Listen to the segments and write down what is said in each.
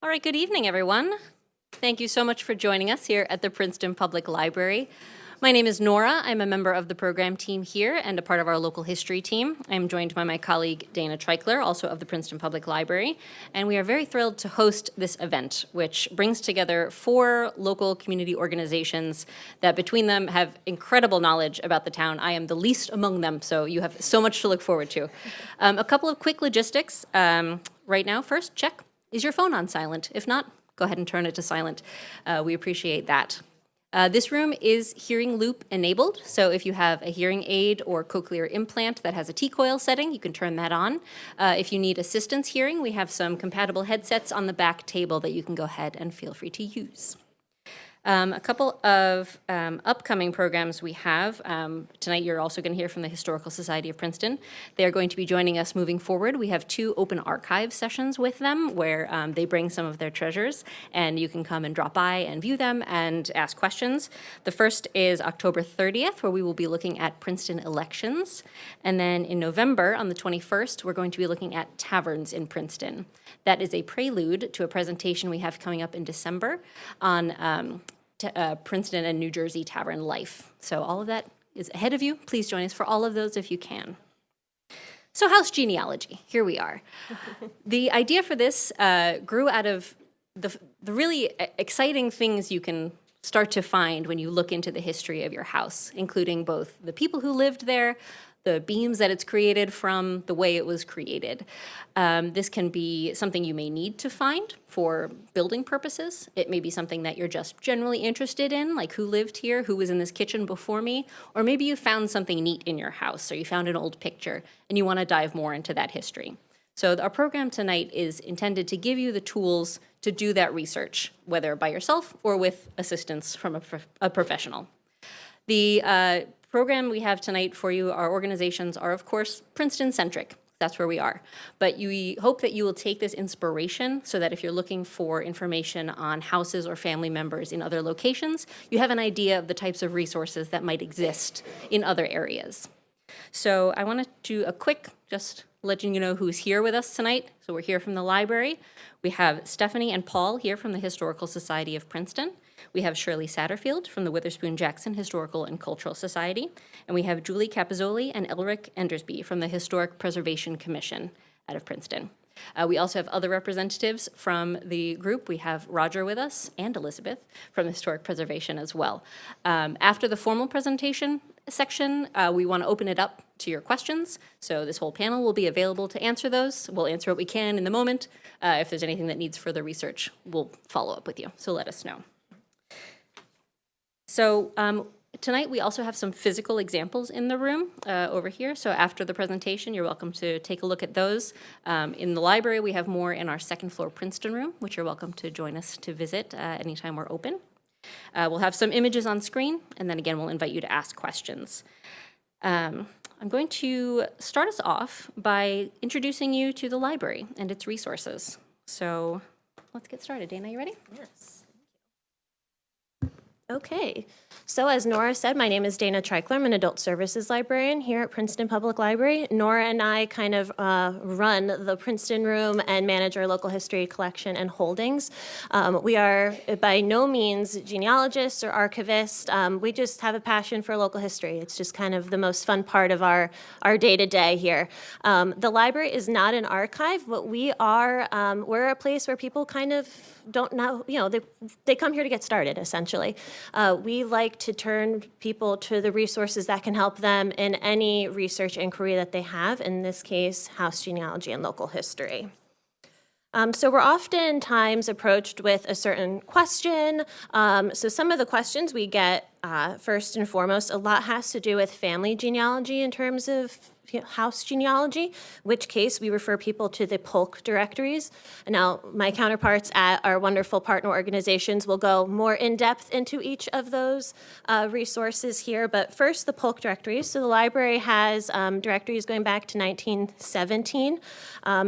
All right, good evening, everyone. Thank you so much for joining us here at the Princeton Public Library. My name is Nora. I'm a member of the program team here and a part of our local history team. I'm joined by my colleague Dana Treichler, also of the Princeton Public Library, and we are very thrilled to host this event, which brings together 4 local community organizations that between them have incredible knowledge about the town. I am the least among them, so you have so much to look forward to. A couple of quick logistics. Right now, first, check. Is your phone on silent? If not, go ahead and turn it to silent. We appreciate that. This room is hearing loop enabled, so if you have a hearing aid or cochlear implant that has a T-coil setting, you can turn that on. If you need assistance hearing, we have some compatible headsets on the back table that you can go ahead and feel free to use. A couple of upcoming programs we have. Tonight you're also going to hear from the Historical Society of Princeton. They are going to be joining us moving forward. We have 2 open archive sessions with them where they bring some of their treasures and you can come and drop by and view them and ask questions. The first is October 30th, where we will be looking at Princeton elections. And then in November, on the 21st, we're going to be looking at taverns in Princeton. That is a prelude to a presentation we have coming up in December on Princeton and New Jersey tavern life. So all of that is ahead of you. Please join us for all of those if you can. So house genealogy, here we are. The idea for this grew out of the really exciting things you can start to find when you look into the history of your house, including both the people who lived there, the beams that it's created from, the way it was created. This can be something you may need to find for building purposes. It may be something that you're just generally interested in, like who lived here, who was in this kitchen before me, or maybe you found something neat in your house, or you found an old picture, and you want to dive more into that history. So our program tonight is intended to give you the tools to do that research, whether by yourself or with assistance from a professional. The program we have tonight for you, our organizations are, of course, Princeton-centric. That's where we are. But we hope that you will take this inspiration so that if you're looking for information on houses or family members in other locations, you have an idea of the types of resources that might exist in other areas. So I want to do a quick, just letting you know who's here with us tonight. So we're here from the library. We have Stephanie and Paul here from the Historical Society of Princeton. We have Shirley Satterfield from the Witherspoon-Jackson Historical and Cultural Society, and we have Julie Capizzoli and Elric Endersby from the Historic Preservation Commission out of Princeton. We also have other representatives from the group. We have Roger with us and Elizabeth from Historic Preservation as well. After the formal presentation section, we want to open it up to your questions. So this whole panel will be available to answer those. We'll answer what we can in the moment. If there's anything that needs further research, we'll follow up with you. So let us know. So tonight we also have some physical examples in the room over here. So after the presentation, you're welcome to take a look at those. In the library, we have more in our second floor Princeton room, which you're welcome to join us to visit anytime we're open. We'll have some images on screen, and then again, we'll invite you to ask questions. I'm going to start us off by introducing you to the library and its resources. So let's get started. Dana, you ready? Yes. Okay, so as Nora said, my name is Dana Treichler. I'm an adult services librarian here at Princeton Public Library. Nora and I kind of run the Princeton room and manage our local history collection and holdings. We are by no means genealogists or archivists. We just have a passion for local history. It's just kind of the most fun part of our day-to-day here. The library is not an archive, but we're a place where people kind of don't know, they come here to get started, essentially. We like to turn people to the resources that can help them in any research inquiry that they have, in this case, house genealogy and local history. So we're oftentimes approached with a certain question. So some of the questions we get, first and foremost, a lot has to do with family genealogy in terms of house genealogy, which case we refer people to the Polk directories. Now, my counterparts at our wonderful partner organizations will go more in depth into each of those resources here, but first the Polk directories. So the library has directories going back to 1917.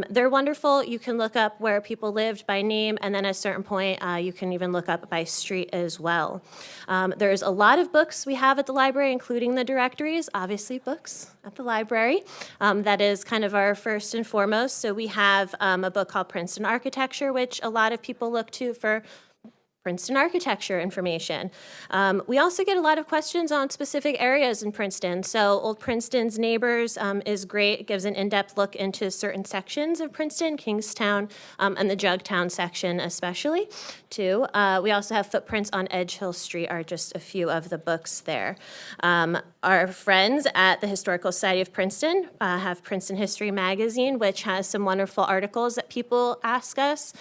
They're wonderful. You can look up where people lived by name, and then at a certain point, you can even look up by street as well. There's a lot of books we have at the library, including the directories, obviously books at the library. Library. That is kind of our first and foremost. So we have a book called Princeton Architecture, which a lot of people look to for Princeton architecture information. We also get a lot of questions on specific areas in Princeton. So Old Princeton's Neighbors is great. It gives an in-depth look into certain sections of Princeton, Kingstown, and the Jugtown section especially, too. We also have Footprints on Edge Hill Street are just a few of the books there. Our friends at the Historical Society of Princeton have Princeton History Magazine, which has some wonderful articles that people ask us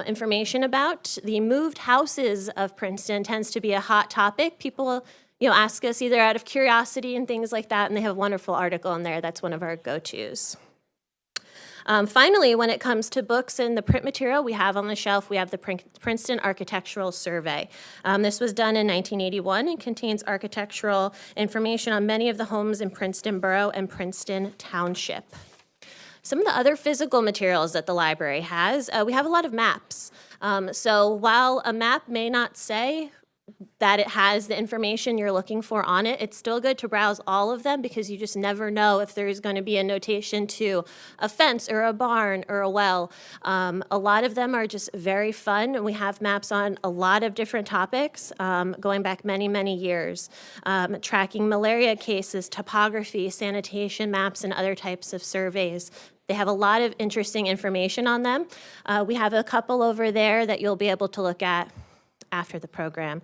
information about. The moved houses of Princeton tends to be a hot topic. People, ask us either out of curiosity and things like that, and they have a wonderful article in there. That's one of our go-tos. Finally, when it comes to books and the print material we have on the shelf, we have the Princeton Architectural Survey. This was done in 1981 and contains architectural information on many of the homes in Princeton Borough and Princeton Township. Some of the other physical materials that the library has, we have a lot of maps. So while a map may not say that it has the information you're looking for on it, it's still good to browse all of them because you just never know if there's going to be a notation to a fence or a barn or a well. A lot of them are just very fun, and we have maps on a lot of different topics going back many, many years. Tracking malaria cases, topography, sanitation maps, and other types of surveys. They have a lot of interesting information on them. We have a couple over there that you'll be able to look at after the program.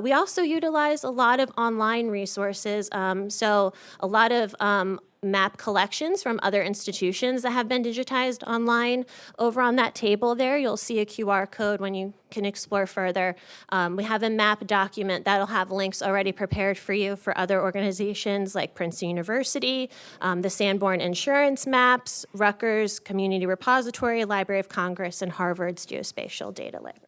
We also utilize a lot of online resources, so a lot of map collections from other institutions that have been digitized online. Over on that table there, you'll see a QR code when you can explore further. We have a map document that'll have links already prepared for you for other organizations like Princeton University, the Sanborn Insurance Maps, Rutgers Community Repository, Library of Congress, and Harvard's Geospatial Data Library.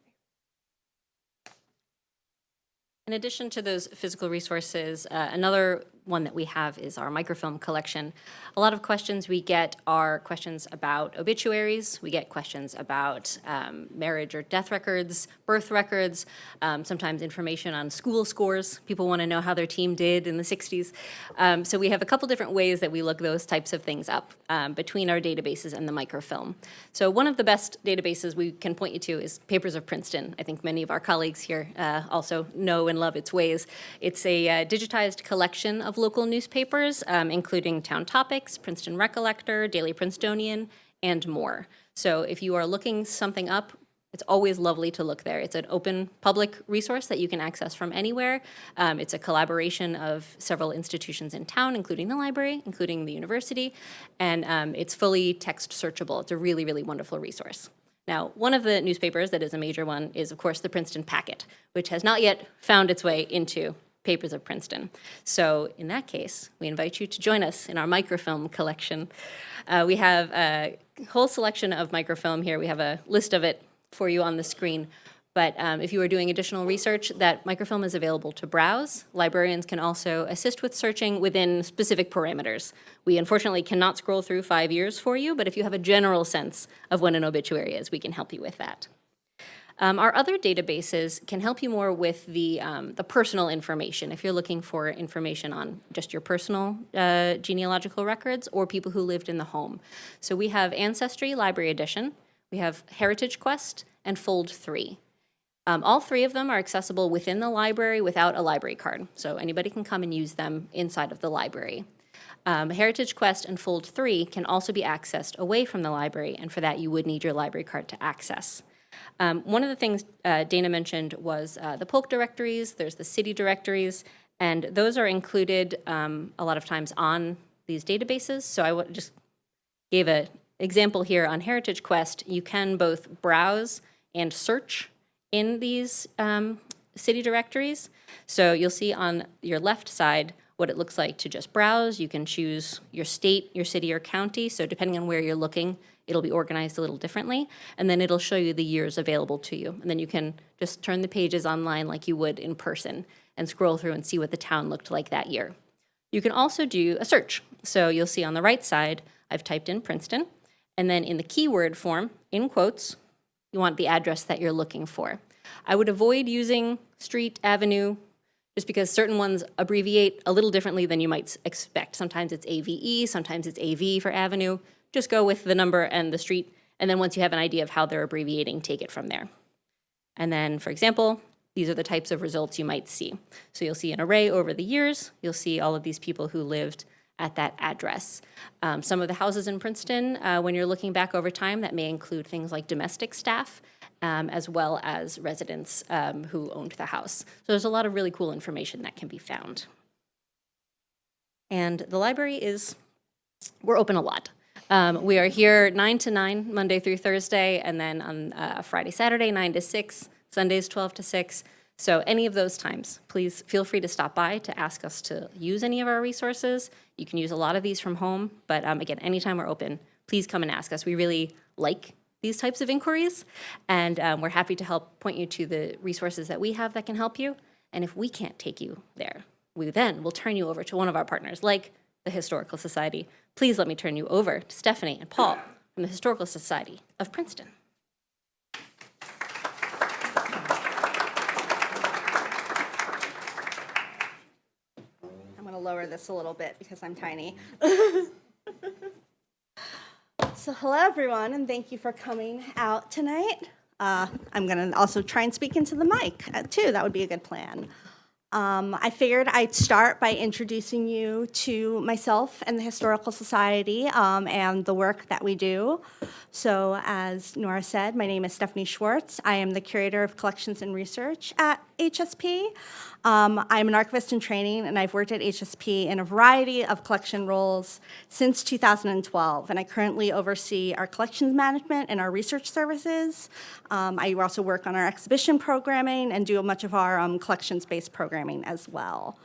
In addition to those physical resources, another one that we have is our microfilm collection. A lot of questions we get are questions about obituaries. We get questions about marriage or death records, birth records, sometimes information on school scores. People want to know how their team did in the 60s. So we have a couple different ways that we look those types of things up between our databases and the microfilm. So one of the best databases we can point you to is Papers of Princeton. I think many of our colleagues here also know and love its ways. It's a digitized collection of local newspapers, including Town Topics, Princeton Recollector, Daily Princetonian, and more. So if you are looking something up, it's always lovely to look there. It's an open public resource that you can access from anywhere. It's a collaboration of several institutions in town, including the library, including the university, and it's fully text searchable. It's a really, really wonderful resource. Now, one of the newspapers that is a major one is, of course, the Princeton Packet, which has not yet found its way into Papers of Princeton. So in that case, we invite you to join us in our microfilm collection. We have a whole selection of microfilm here. We have a list of it for you on the screen. But if you are doing additional research, that microfilm is available to browse. Librarians can also assist with searching within specific parameters. We unfortunately cannot scroll through 5 years for you, but if you have a general sense of when an obituary is, we can help you with that. Our other databases can help you more with the personal information, if you're looking for information on just your personal genealogical records or people who lived in the home. So we have Ancestry Library Edition, we have Heritage Quest, and Fold 3. All three of them are accessible within the library without a library card, so anybody can come and use them inside of the library. Heritage Quest and Fold 3 can also be accessed away from the library, and for that you would need your library card to access. One of the things Dana mentioned was the Polk directories, there's the city directories, and those are included a lot of times on these databases. So I just gave an example here on Heritage Quest. You can both browse and search in these city directories. So you'll see on your left side what it looks like to just browse. You can choose your state, your city, or county. So depending on where you're looking, it'll be organized a little differently. And then it'll show you the years available to you. And then you can just turn the pages online like you would in person and scroll through and see what the town looked like that year. You can also do a search. So you'll see on the right side, I've typed in Princeton. And then in the keyword form, in quotes, you want the address that you're looking for. I would avoid using street, avenue, just because certain ones abbreviate a little differently than you might expect. Sometimes it's AVE, sometimes it's AV for avenue. Just go with the number and the street, and then once you have an idea of how they're abbreviating, take it from there. And then, for example, these are the types of results you might see. So you'll see an array over the years. You'll see all of these people who lived at that address. Some of the houses in Princeton, when you're looking back over time, that may include things like domestic staff, as well as residents who owned the house. So there's a lot of really cool information that can be found. And the library we're open a lot. We are here 9 to 9, Monday through Thursday, and then on Friday, Saturday, 9 to 6, Sundays, 12 to 6. So any of those times, please feel free to stop by to ask us to use any of our resources. You can use a lot of these from home, but again, anytime we're open, please come and ask us. We really like these types of inquiries, and we're happy to help point you to the resources that we have that can help you. And if we can't take you there, we then will turn you over to one of our partners, like the Historical Society. Please let me turn you over to Stephanie and Paul from the Historical Society of Princeton. I'm going to lower this a little bit because I'm tiny. So hello, everyone, and thank you for coming out tonight. I'm going to also try and speak into the mic, too. That would be a good plan. I figured I'd start by introducing you to myself and the Historical Society and the work that we do. So as Nora said, my name is Stephanie Schwartz. I am the Curator of Collections and Research at HSP. I'm an archivist in training, and I've worked at HSP in a variety of collection roles since 2012, and I currently oversee our collections management and our research services. I also work on our exhibition programming and do much of our collections-based programming as well.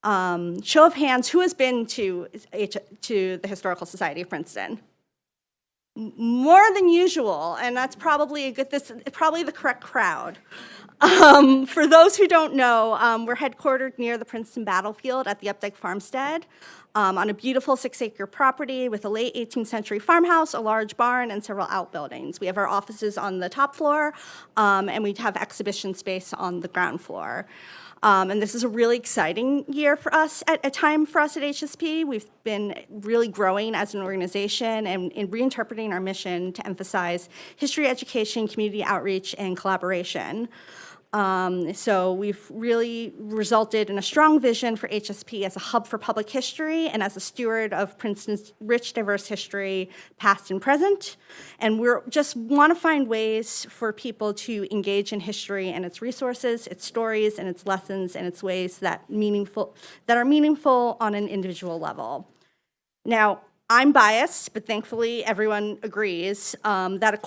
Show of hands, who has been to the Historical Society of Princeton? More than usual, and that's probably probably the correct crowd. For those who don't know, we're headquartered near the Princeton battlefield at the Updike Farmstead on a beautiful 6-acre property with a late 18th century farmhouse, a large barn, and several outbuildings. We have our offices on the top floor, and we have exhibition space on the ground floor. And this is a really exciting year for us, a time for us at HSP. We've been really growing as an organization and reinterpreting our mission to emphasize history education, community outreach, and collaboration. So we've really resulted in a strong vision for HSP as a hub for public history and as a steward of Princeton's rich, diverse history, past and present. And we just want to find ways for people to engage in history and its resources, its stories, and its lessons, and its ways that are meaningful on an individual level. Now, I'm biased, but thankfully everyone agrees that a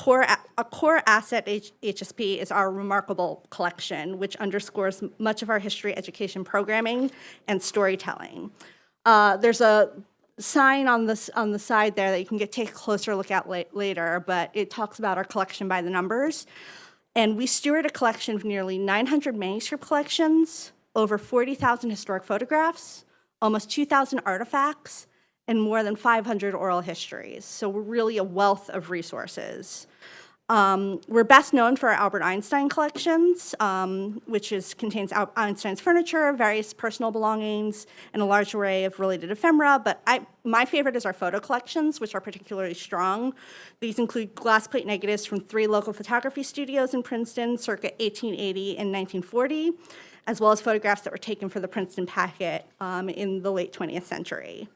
core asset at HSP is our remarkable collection, which underscores much of our history education programming and storytelling. There's a sign on the side there that you can take a closer look at later, but it talks about our collection by the numbers. And we steward a collection of nearly 900 manuscript collections, over 40,000 historic photographs, almost 2,000 artifacts, and more than 500 oral histories. So we're really a wealth of resources. We're best known for our Albert Einstein collections, which contains Einstein's furniture, various personal belongings, and a large array of related ephemera. But my favorite is our photo collections, which are particularly strong. These include glass plate negatives from 3 local photography studios in Princeton, circa 1880 and 1940, as well as photographs that were taken for the Princeton Packet in the late 20th century.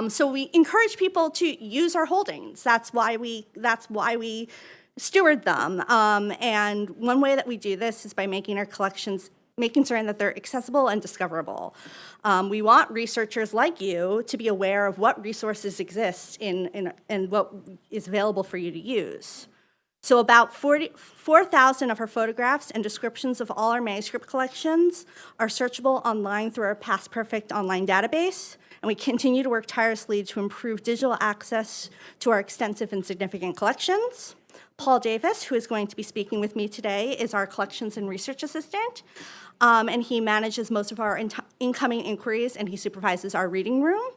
So we encourage people to use our holdings. That's why we steward them. And one way that we do this is by making our collections, making certain that they're accessible and discoverable. We want researchers like you to be aware of what resources exist and what is available for you to use. So about 4,000 of our photographs and descriptions of all our manuscript collections are searchable online through our Past Perfect online database, and we continue to work tirelessly to improve digital access to our extensive and significant collections. Paul Davis, who is going to be speaking with me today, is our collections and research assistant, and he manages most of our incoming inquiries, and he supervises our reading room.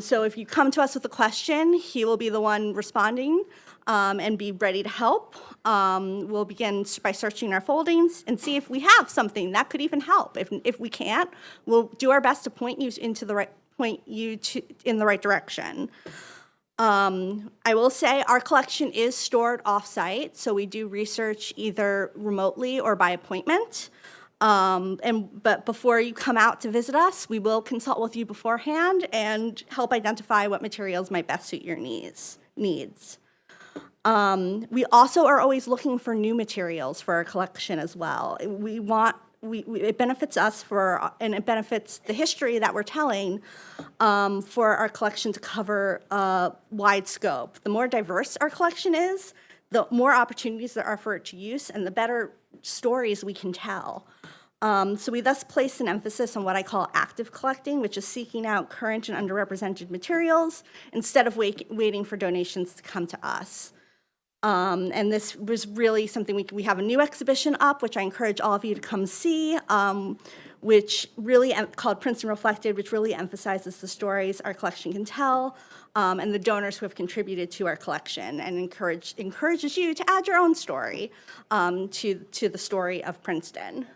So if you come to us with a question, he will be the one responding. and be ready to help. We'll begin by searching our foldings and see if we have something that could even help. If we can't, we'll do our best to point you in the right direction. I will say our collection is stored off-site, so we do research either remotely or by appointment. But before you come out to visit us, we will consult with you beforehand and help identify what materials might best suit your needs. We also are always looking for new materials for our collection as well. It benefits us and it benefits the history that we're telling for our collection to cover a wide scope. The more diverse our collection is, the more opportunities there are for it to use and the better stories we can tell. So we thus place an emphasis on what I call active collecting, which is seeking out current and underrepresented materials instead of waiting for donations to come to us. And this was really something we have a new exhibition up, which I encourage all of you to come see, which really called Princeton Reflected, which really emphasizes the stories our collection can tell, and the donors who have contributed to our collection, and encourages you to add your own story to the story of Princeton.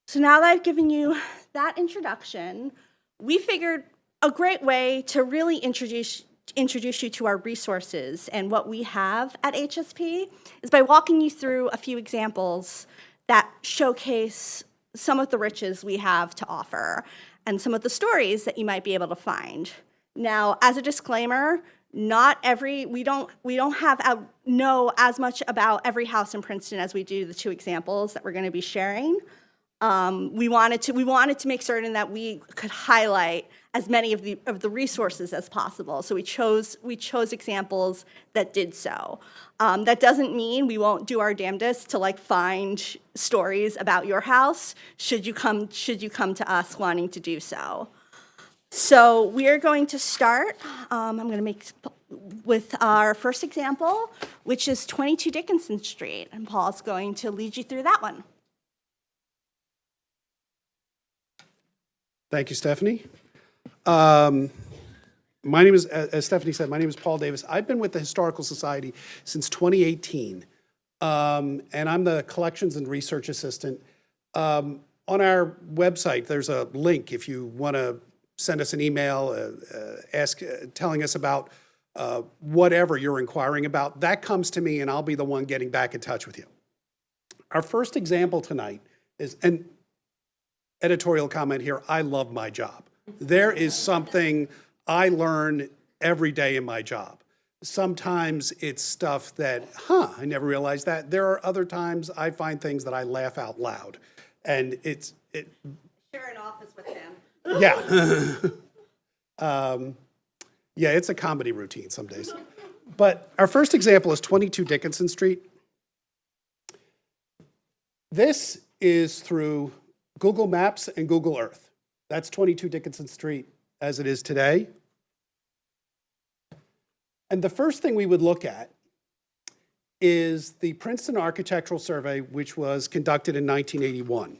So now that I've given you that introduction, we figured a great way to really introduce you to our resources and what we have at HSP is by walking you through a few examples that showcase some of the riches we have to offer and some of the stories that you might be able to find. Now, as a disclaimer, we don't know as much about every house in Princeton as we do the two examples that we're going to be sharing. We wanted to make certain that we could highlight as many of the resources as possible. So we chose examples that did so. That doesn't mean we won't do our damnedest to find stories about your house should you come to us wanting to do so. So we are going to start. I'm going to make with our first example, which is 22 Dickinson Street, and Paul's going to lead you through that one. Thank you, Stephanie. My name is, as Stephanie said, my name is Paul Davis. I've been with the Historical Society since 2018, and I'm the Collections and Research Assistant. On our website, there's a link if you want to send us an email, telling us about whatever you're inquiring about. That comes to me, and I'll be the one getting back in touch with you. Our first example tonight is, and editorial comment here, I love my job. There is something I learn every day in my job. Sometimes it's stuff that, I never realized that. There are other times I find things that I laugh out loud. And Share an office with him. Yeah. Yeah, it's a comedy routine some days. But our first example is 22 Dickinson Street. This is through Google Maps and Google Earth. That's 22 Dickinson Street as it is today. And the first thing we would look at is the Princeton Architectural Survey, which was conducted in 1981.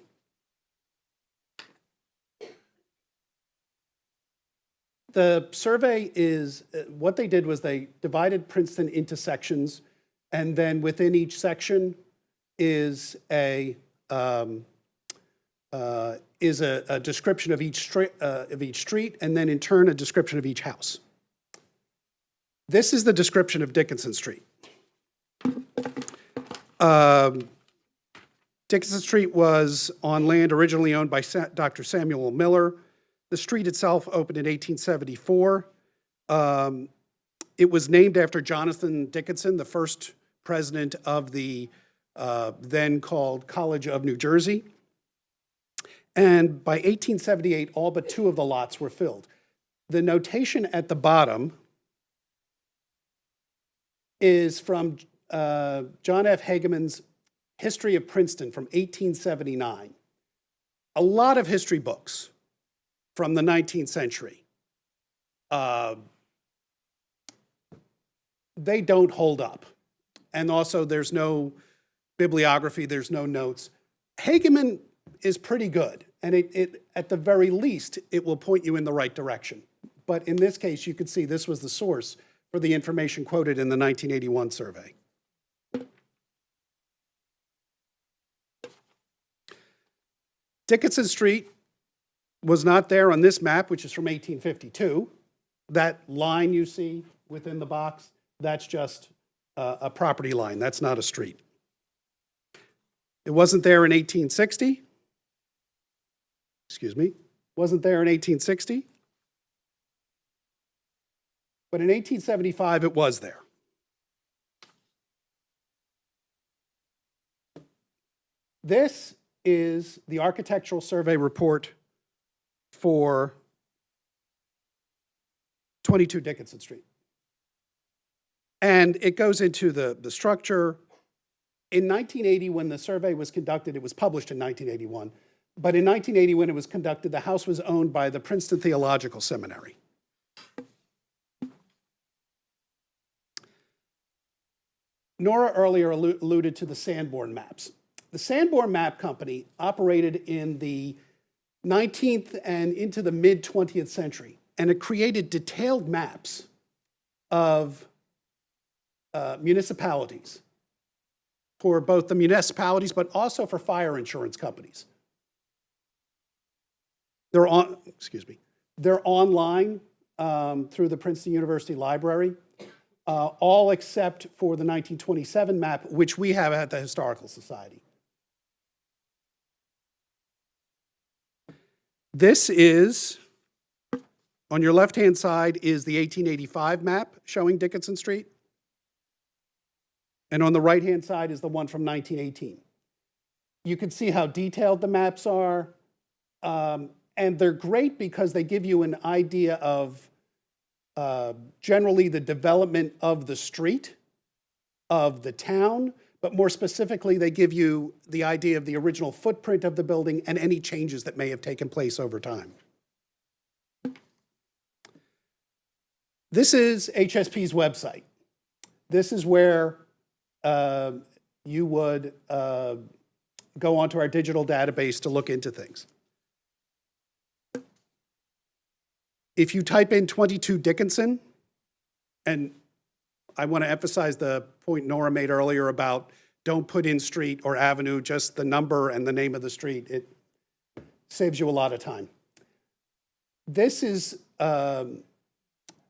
The survey is, what they did was they divided Princeton into sections, and then within each section is a description of each street, and then in turn a description of each house. This is the description of Dickinson Street. Dickinson Street was on land originally owned by Dr. Samuel Miller. The street itself opened in 1874. It was named after Jonathan Dickinson, the first president of the then called College of New Jersey. And by 1878, all but 2 of the lots were filled. The notation at the bottom is from John F. Hageman's History of Princeton from 1879. A lot of history books from the 19th century, they don't hold up. And also there's no bibliography, there's no notes. Hageman is pretty good, and it at the very least, it will point you in the right direction. But in this case, you can see this was the source for the information quoted in the 1981 survey. Dickinson Street was not there on this map, which is from 1852. That line you see within the box, that's just a property line. That's not a street. It wasn't there in 1860. Excuse me. Wasn't there in 1860. But in 1875, it was there. This is the architectural survey report for 22 Dickinson Street. And it goes into the structure. In 1980, when the survey was conducted, it was published in 1981, but in 1980, when it was conducted, the house was owned by the Princeton Theological Seminary. Nora earlier alluded to the Sanborn maps. The Sanborn Map Company operated in the 19th and into the mid-20th century, and it created detailed maps of municipalities, for both the municipalities, but also for fire insurance companies. They're online through the Princeton University Library, all except for the 1927 map, which we have at the Historical Society. This is, on your left-hand side, is the 1885 map showing Dickinson Street. And on the right-hand side is the one from 1918. You can see how detailed the maps are. And they're great because they give you an idea of generally the development of the street, of the town, but more specifically, they give you the idea of the original footprint of the building and any changes that may have taken place over time. This is HSP's website. This is where you would go onto our digital database to look into things. If you type in 22 Dickinson, and I want to emphasize the point Nora made earlier about don't put in street or avenue, just the number and the name of the street. It saves you a lot of time. This is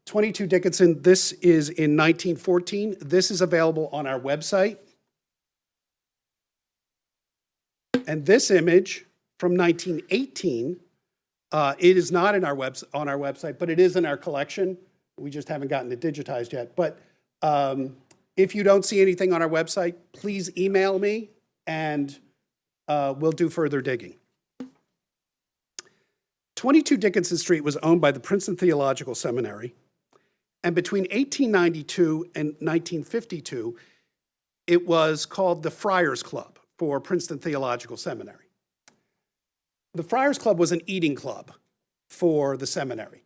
22 Dickinson. This is in 1914. This is available on our website. And this image from 1918, it is not in on our website, but it is in our collection. We just haven't gotten it digitized yet. But if you don't see anything on our website, please email me and we'll do further digging. 22 Dickinson Street was owned by the Princeton Theological Seminary. And between 1892 and 1952, it was called the Friars Club for Princeton Theological Seminary. The Friars Club was an eating club for the seminary.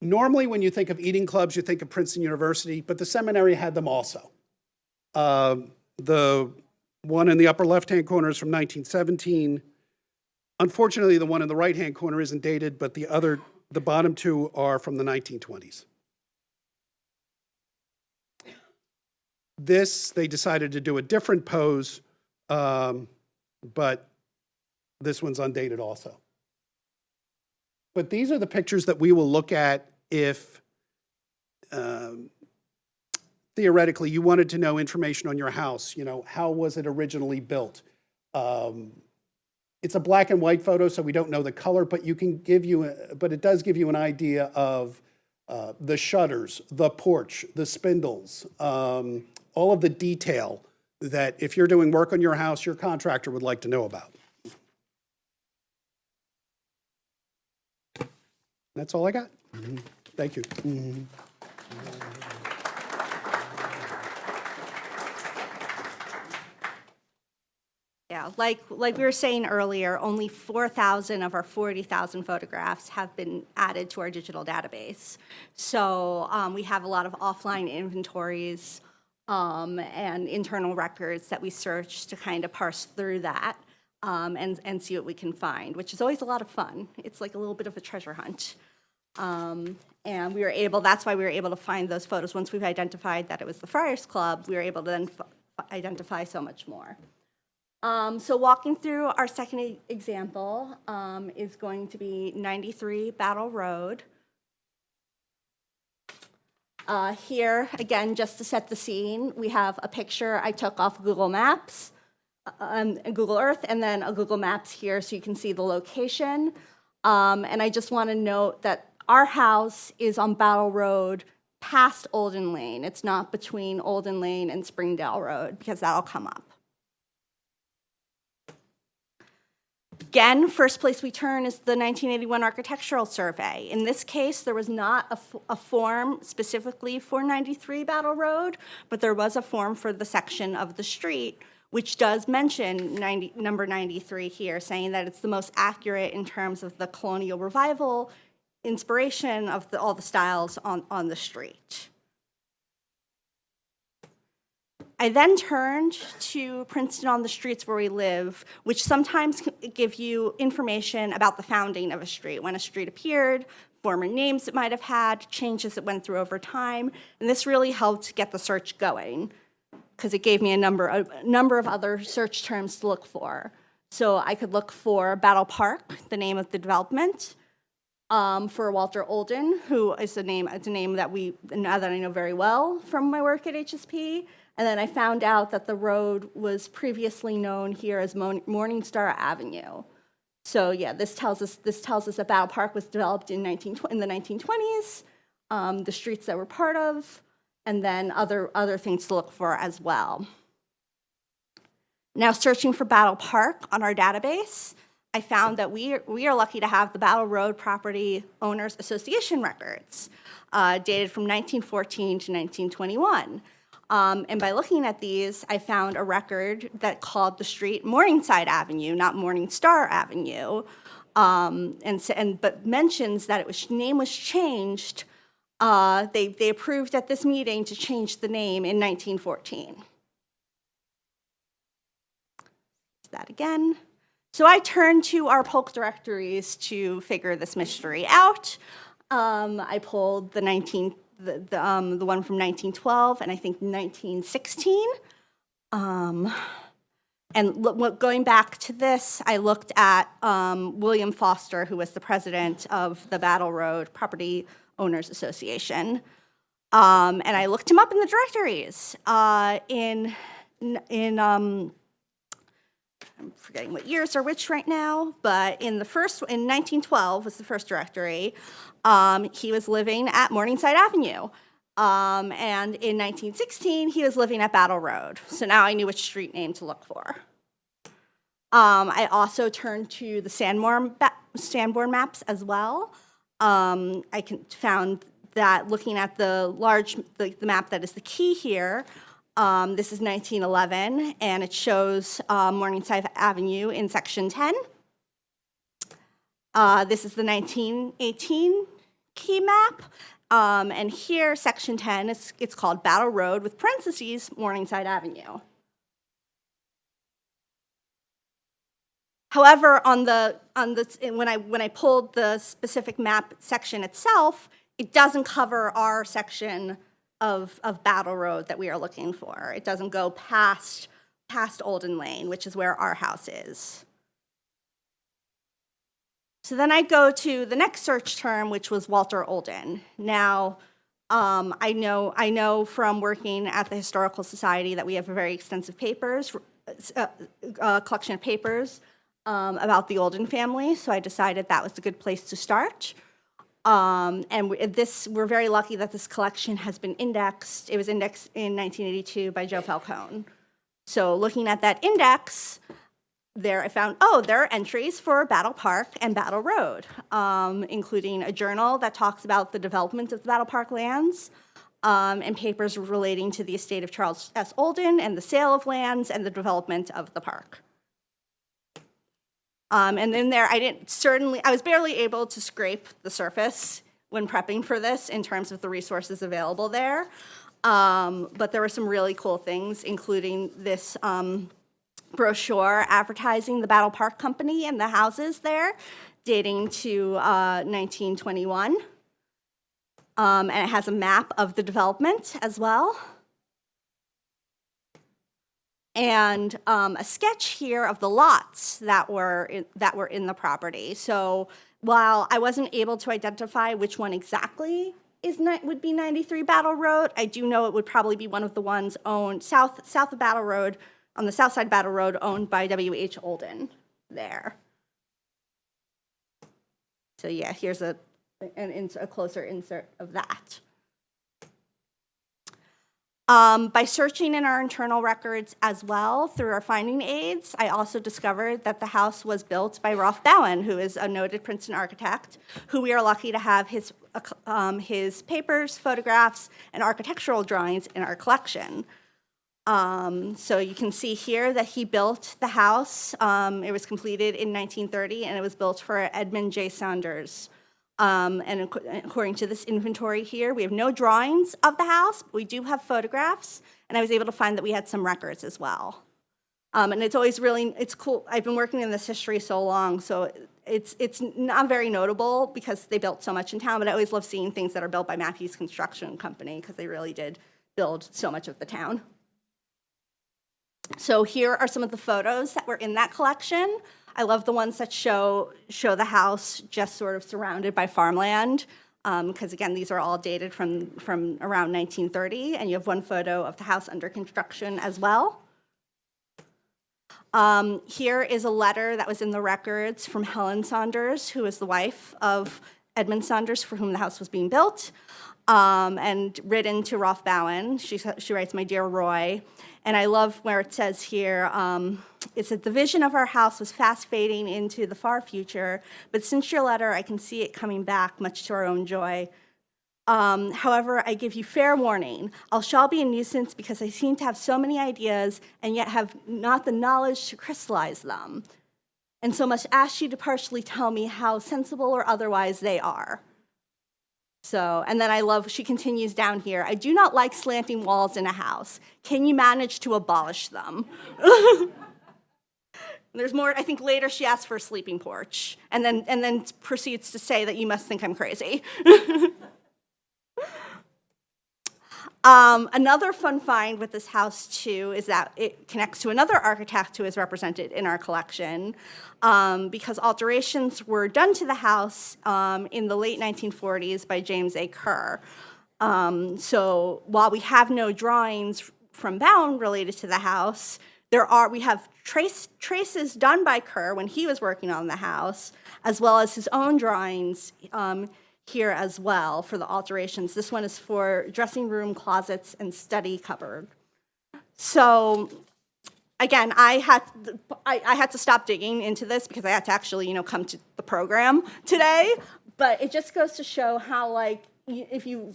Normally, when you think of eating clubs, you think of Princeton University, but the seminary had them also. The one in the upper left-hand corner is from 1917. Unfortunately, the one in the right-hand corner isn't dated, but the bottom two are from the 1920s. This, they decided to do a different pose, but this one's undated also. But these are the pictures that we will look at if, theoretically, you wanted to know information on your house. You know, how was it originally built? It's a black and white photo, so we don't know the color, but but it does give you an idea of the shutters, the porch, the spindles, all of the detail that if you're doing work on your house, your contractor would like to know about. That's all I got. Mm-hmm. Thank you. Mm-hmm. Yeah, like we were saying earlier, only 4,000 of our 40,000 photographs have been added to our digital database. So we have a lot of offline inventories and internal records that we search to kind of parse through that and see what we can find, which is always a lot of fun. It's like a little bit of a treasure hunt. And that's why we were able to find those photos. Once we've identified that it was the Friars Club, we were able to then identify so much more. So walking through our second example is going to be 93 Battle Road. Here, again, just to set the scene, we have a picture I took off Google Maps, Google Earth, and then a Google Maps here so you can see the location. And I just want to note that our house is on Battle Road past Olden Lane. It's not between Olden Lane and Springdale Road, because that'll come up. Again, first place we turn is the 1981 Architectural Survey. In this case, there was not a form specifically for 93 Battle Road, but there was a form for the section of the street, which does mention number 93 here, saying that it's the most accurate in terms of the colonial revival inspiration of all the styles on the street. I then turned to Princeton on the Streets Where We Live, which sometimes give you information about the founding of a street, when a street appeared, former names it might have had, changes it went through over time, and this really helped get the search going, because it gave me a number of other search terms to look for. So I could look for Battle Park, the name of the development, for Walter Olden, who is a name that I know very well from my work at HSP. And then I found out that the road was previously known here as Morningstar Avenue. So yeah, this tells us that Battle Park was developed in the 1920s, the streets that we're part of, and then other things to look for as well. Now, searching for Battle Park on our database, I found that we are lucky to have the Battle Road Property Owners Association records, dated from 1914 to 1921. And by looking at these, I found a record that called the street Morningside Avenue, not Morningstar Avenue, but mentions that name was changed. They approved at this meeting to change the name in 1914. That again. So I turned to our polk directories to figure this mystery out. I pulled the one from 1912 and I think 1916. And going back to this, I looked at William Foster, who was the president of the Battle Road Property Owners Association. And I looked him up in the directories. I'm forgetting what years are which right now, but in 1912 was the first directory. He was living at Morningside Avenue. And in 1916, he was living at Battle Road. So now I knew which street name to look for. I also turned to the Sanborn maps as well. I found that looking at the map that is the key here, this is 1911, and it shows Morningside Avenue in Section 10. This is the 1918 key map, and here, Section 10, it's called Battle Road with parentheses, Morningside Avenue. However, when I pulled the specific map section itself, it doesn't cover our section of Battle Road that we are looking for. It doesn't go past Olden Lane, which is where our house is. So then I go to the next search term, which was Walter Olden. Now, I know from working at the Historical Society that we have a very extensive collection of papers about the Olden family, so I decided that was a good place to start. We're very lucky that this collection has been indexed. It was indexed in 1982 by Joe Falcone. So looking at that index, there I found, there are entries for Battle Park and Battle Road, including a journal that talks about the development of the Battle Park lands, and papers relating to the estate of Charles S. Olden and the sale of lands and the development of the park. And in there, I was barely able to scrape the surface when prepping for this in terms of the resources available there. But there were some really cool things, including this brochure advertising the Battle Park Company and the houses there, dating to 1921. And it has a map of the development as well. And a sketch here of the lots that were in the property. So while I wasn't able to identify which one exactly would be 93 Battle Road, I do know it would probably be one of the ones owned south of Battle Road, on the south side of Battle Road, owned by W.H. Olden there. So yeah, here's a closer insert of that. By searching in our internal records as well through our finding aids, I also discovered that the house was built by Rolf Bowen, who is a noted Princeton architect, who we are lucky to have his papers, photographs, and architectural drawings in our collection. So you can see here that he built the house. It was completed in 1930, and it was built for Edmund J. Saunders. And according to this inventory here, we have no drawings of the house, but we do have photographs, and I was able to find that we had some records as well. And it's always it's cool. I've been working in this history so long, so it's not very notable because they built so much in town, but I always love seeing things that are built by Matthews Construction Company because they really did build so much of the town. So here are some of the photos that were in that collection. I love the ones that show the house just sort of surrounded by farmland, because again, these are all dated from around 1930, and you have one photo of the house under construction as well. Here is a letter that was in the records from Helen Saunders, who is the wife of Edmund Saunders, for whom the house was being built, and written to Rolf Bowen. She writes, "My dear Roy," and I love where it says here, it said, "The vision of our house was fast fading into the far future, but since your letter, I can see it coming back, much to our own joy. However, I give you fair warning. I shall be a nuisance because I seem to have so many ideas and yet have not the knowledge to crystallize them, and so must ask you to partially tell me how sensible or otherwise they are." So, and then I love, she continues down here, "I do not like slanting walls in a house. Can you manage to abolish them?" There's more, I think later she asks for a sleeping porch, and then proceeds to say that you must think I'm crazy. Another fun find with this house, too, is that it connects to another architect who is represented in our collection, because alterations were done to the house in the late 1940s by James A. Kerr. So while we have no drawings from Bowen related to the house, we have traces done by Kerr when he was working on the house, as well as his own drawings here as well for the alterations. This one is for dressing room, closets, and study cupboard. So again, I had to stop digging into this because I had to actually, come to the program today. But it just goes to show how, like, if you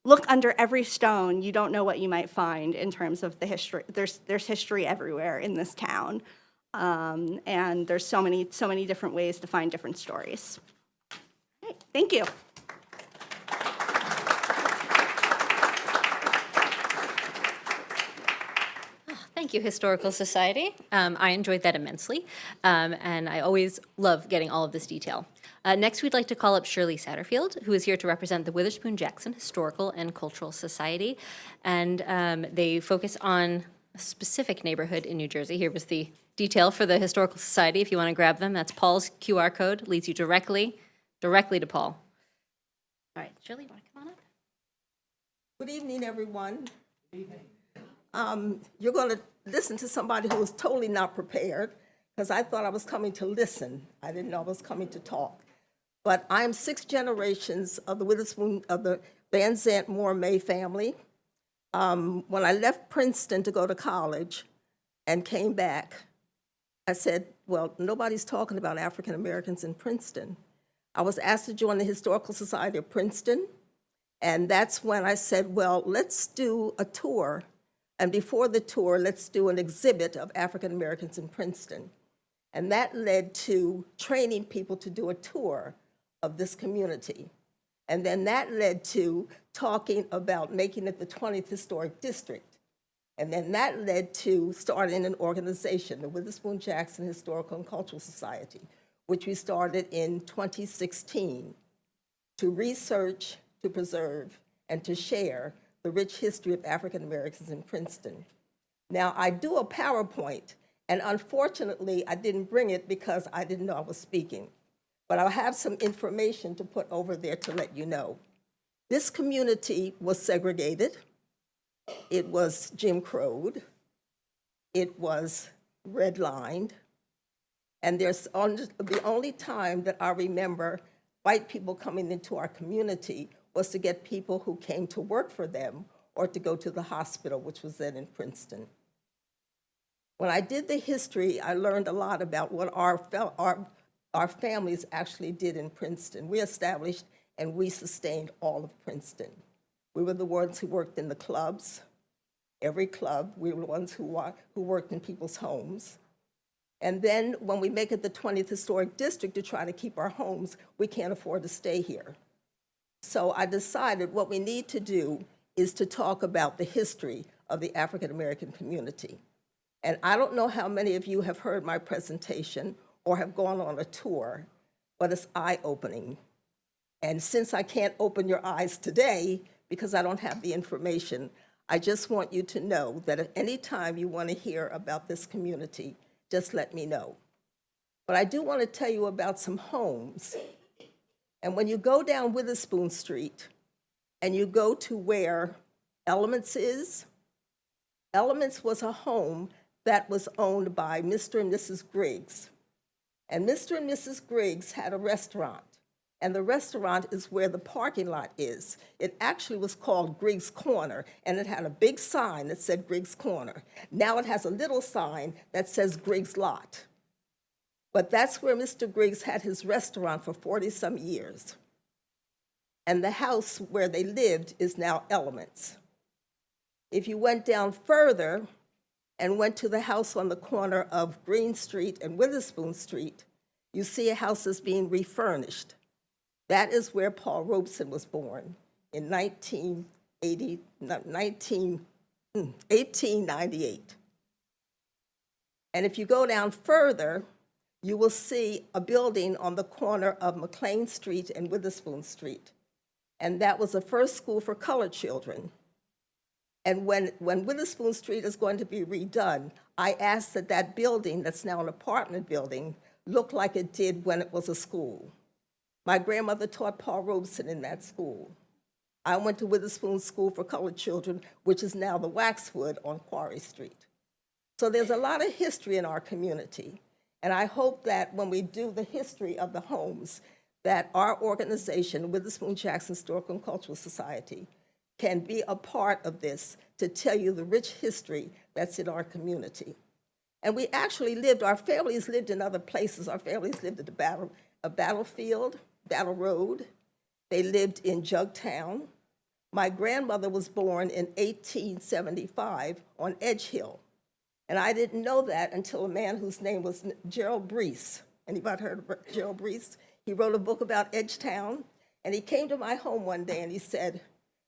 look under every stone, you don't know what you might find in terms of the history. There's history everywhere in this town. And there's so many different ways to find different stories. Okay, thank you. Thank you, Historical Society. I enjoyed that immensely, and I always love getting all of this detail. Next, we'd like to call up Shirley Satterfield, who is here to represent the Witherspoon-Jackson Historical and Cultural Society, and they focus on a specific neighborhood in New Jersey. Here was the detail for the Historical Society. If you want to grab them, that's Paul's QR code, leads you directly to Paul. All right, Shirley, you want to come on up? Good evening, everyone. Good evening. You're going to listen to somebody who was totally not prepared, because I thought I was coming to listen. I didn't know I was coming to talk. But I'm 6 generations of the Van Zandt Moore May family. When I left Princeton to go to college and came back, I said, well, nobody's talking about African Americans in Princeton. I was asked to join the Historical Society of Princeton, and that's when I said, well, let's do a tour, and before the tour, let's do an exhibit of African Americans in Princeton. And that led to training people to do a tour of this community. And then that led to talking about making it the 20th Historic District. And then that led to starting an organization, the Witherspoon-Jackson Historical and Cultural Society, which we started in 2016. to research, to preserve, and to share the rich history of African Americans in Princeton. Now, I do a PowerPoint, and unfortunately, I didn't bring it because I didn't know I was speaking. But I'll have some information to put over there to let you know. This community was segregated. It was Jim Crowed. It was redlined. And the only time that I remember white people coming into our community was to get people who came to work for them or to go to the hospital, which was then in Princeton. When I did the history, I learned a lot about what our families actually did in Princeton. We established and we sustained all of Princeton. We were the ones who worked in the clubs, every club. We were the ones who worked in people's homes. And then when we make it the 20th Historic District to try to keep our homes, we can't afford to stay here. So I decided what we need to do is to talk about the history of the African American community. And I don't know how many of you have heard my presentation or have gone on a tour, but it's eye-opening. And since I can't open your eyes today because I don't have the information, I just want you to know that at any time you want to hear about this community, just let me know. But I do want to tell you about some homes. And when you go down Witherspoon Street and you go to where Elements is, Elements was a home that was owned by Mr. and Mrs. Griggs. And Mr. and Mrs. Griggs had a restaurant. And the restaurant is where the parking lot is. It actually was called Griggs Corner, and it had a big sign that said Griggs Corner. Now it has a little sign that says Griggs Lot. But that's where Mr. Griggs had his restaurant for 40-some years. And the house where they lived is now Elements. If you went down further and went to the house on the corner of Green Street and Witherspoon Street, you see a house that's being refurnished. That is where Paul Robeson was born in 1898. And if you go down further, you will see a building on the corner of McLean Street and Witherspoon Street. And that was the first school for colored children. And when Witherspoon Street is going to be redone, I asked that that building, that's now an apartment building, look like it did when it was a school. My grandmother taught Paul Robeson in that school. I went to Witherspoon School for Colored Children, which is now the Waxwood on Quarry Street. So there's a lot of history in our community. And I hope that when we do the history of the homes, that our organization, Witherspoon-Jackson Historical and Cultural Society, can be a part of this to tell you the rich history that's in our community. And we actually lived, our families lived in other places. Our families lived at Battlefield, Battle Road. They lived in Jugtown. My grandmother was born in 1875 on Edge Hill. And I didn't know that until a man whose name was Gerald Brees. Anybody heard of Gerald Brees? He wrote a book about Edgetown, and he came to my home one day and he said,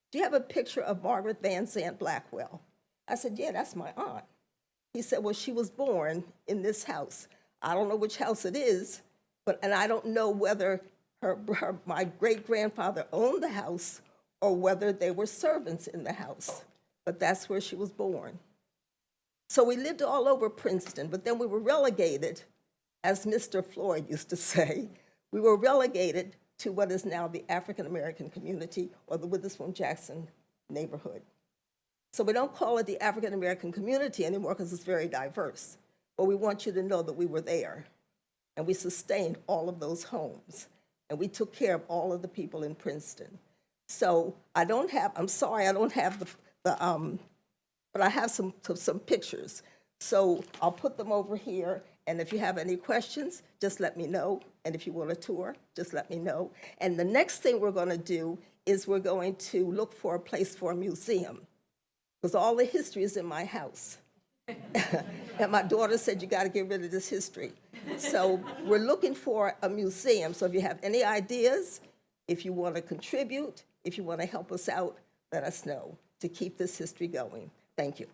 "Do you have a picture of Margaret Van Zandt Blackwell?" I said, "Yeah, that's my aunt." He said, "Well, she was born in this house. I don't know which house it is, and I don't know whether my great-grandfather owned the house or whether they were servants in the house, but that's where she was born." So we lived all over Princeton, but then we were relegated, as Mr. Floyd used to say, we were relegated to what is now the African-American community or the Witherspoon-Jackson neighborhood. So we don't call it the African-American community anymore because it's very diverse, but we want you to know that we were there, and we sustained all of those homes, and we took care of all of the people in Princeton. So I'm sorry I don't have but I have some pictures. So I'll put them over here, and if you have any questions, just let me know. And if you want a tour, just let me know. And the next thing we're going to do is we're going to look for a place for a museum, because all the history is in my house. And my daughter said, "You got to get rid of this history." So we're looking for a museum. So if you have any ideas, if you want to contribute, if you want to help us out, let us know to keep this history going. Thank you.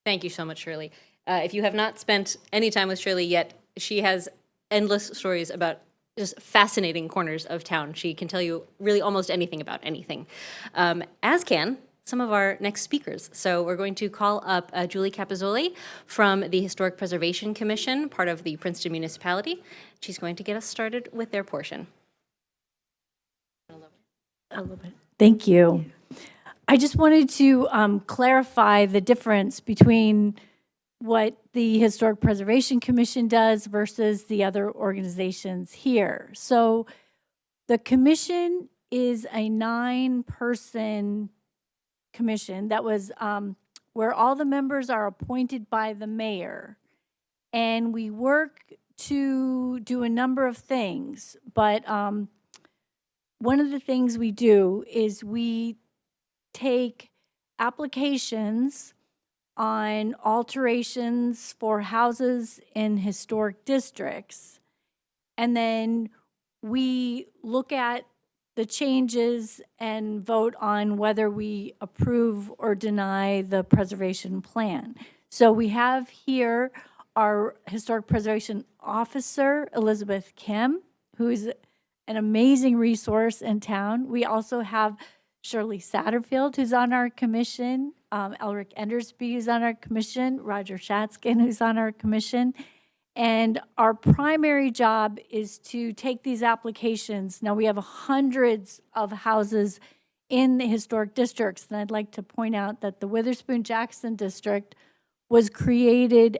Thank you so much, Shirley. If you have not spent any time with Shirley yet, she has endless stories about just fascinating corners of town. She can tell you really almost anything about anything, as can some of our next speakers. So we're going to call up Julie Capizzoli from the Historic Preservation Commission, part of the Princeton municipality. She's going to get us started with their portion. A little bit. Thank you. I just wanted to clarify the difference between what the Historic Preservation Commission does versus the other organizations here. So the commission is a 9-person commission that was where all the members are appointed by the mayor. And we work to do a number of things, but one of the things we do is we take applications on alterations for houses in historic districts, and then we look at the changes and vote on whether we approve or deny the preservation plan. So we have here our historic preservation officer, Elizabeth Kim, who is an amazing resource in town. We also have Shirley Satterfield, who's on our commission, Elric Endersby, who's on our commission, Roger Shatskin, who's on our commission. And our primary job is to take these applications. Now, we have hundreds of houses in the historic districts, and I'd like to point out that the Witherspoon-Jackson district was created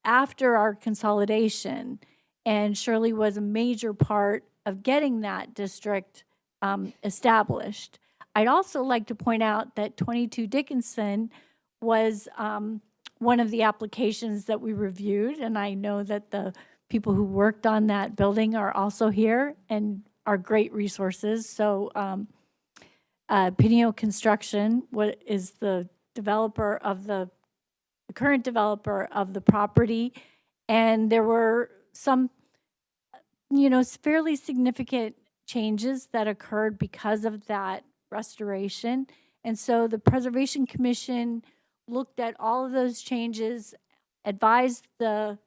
after our consolidation, and Shirley was a major part of getting that district established. I'd also like to point out that 22 Dickinson was one of the applications that we reviewed, and I know that the people who worked on that building are also here and are great resources. So Pineo Construction, what is the developer of the current developer of the property, and there were some, fairly significant changes that occurred because of that restoration. And so the Preservation Commission looked at all of those changes, advised the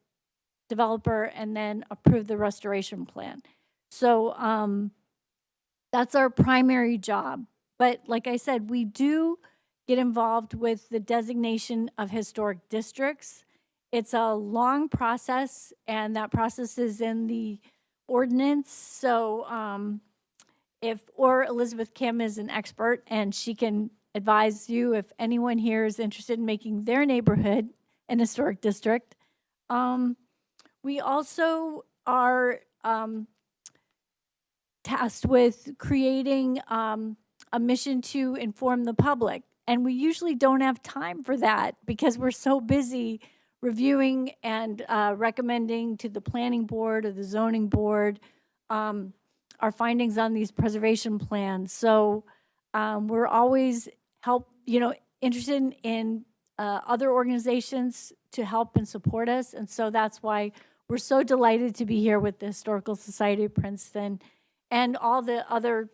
developer, and then approved the restoration plan. So that's our primary job. But like I said, we do get involved with the designation of historic districts. It's a long process, and that process is in the ordinance. So Elizabeth Kim is an expert, and she can advise you if anyone here is interested in making their neighborhood an historic district. We also are tasked with creating a mission to inform the public. And we usually don't have time for that because we're so busy reviewing and recommending to the planning board or the zoning board our findings on these preservation plans. So we're always interested in other organizations to help and support us. And so that's why we're so delighted to be here with the Historical Society of Princeton and all the other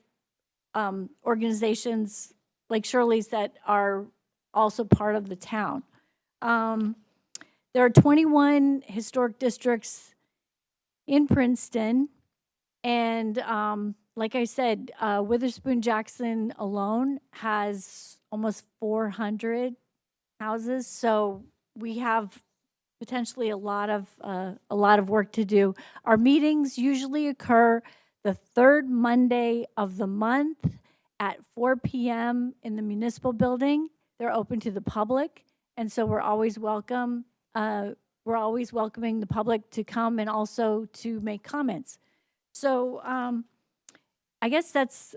organizations like Shirley's that are also part of the town. There are 21 historic districts in Princeton, and like I said, Witherspoon-Jackson alone has almost 400 houses, so we have potentially a lot of work to do. Our meetings usually occur the third Monday of the month at 4 p.m. in the municipal building. They're open to the public, and so we're always welcome. We're always welcoming the public to come and also to make comments. So I guess that's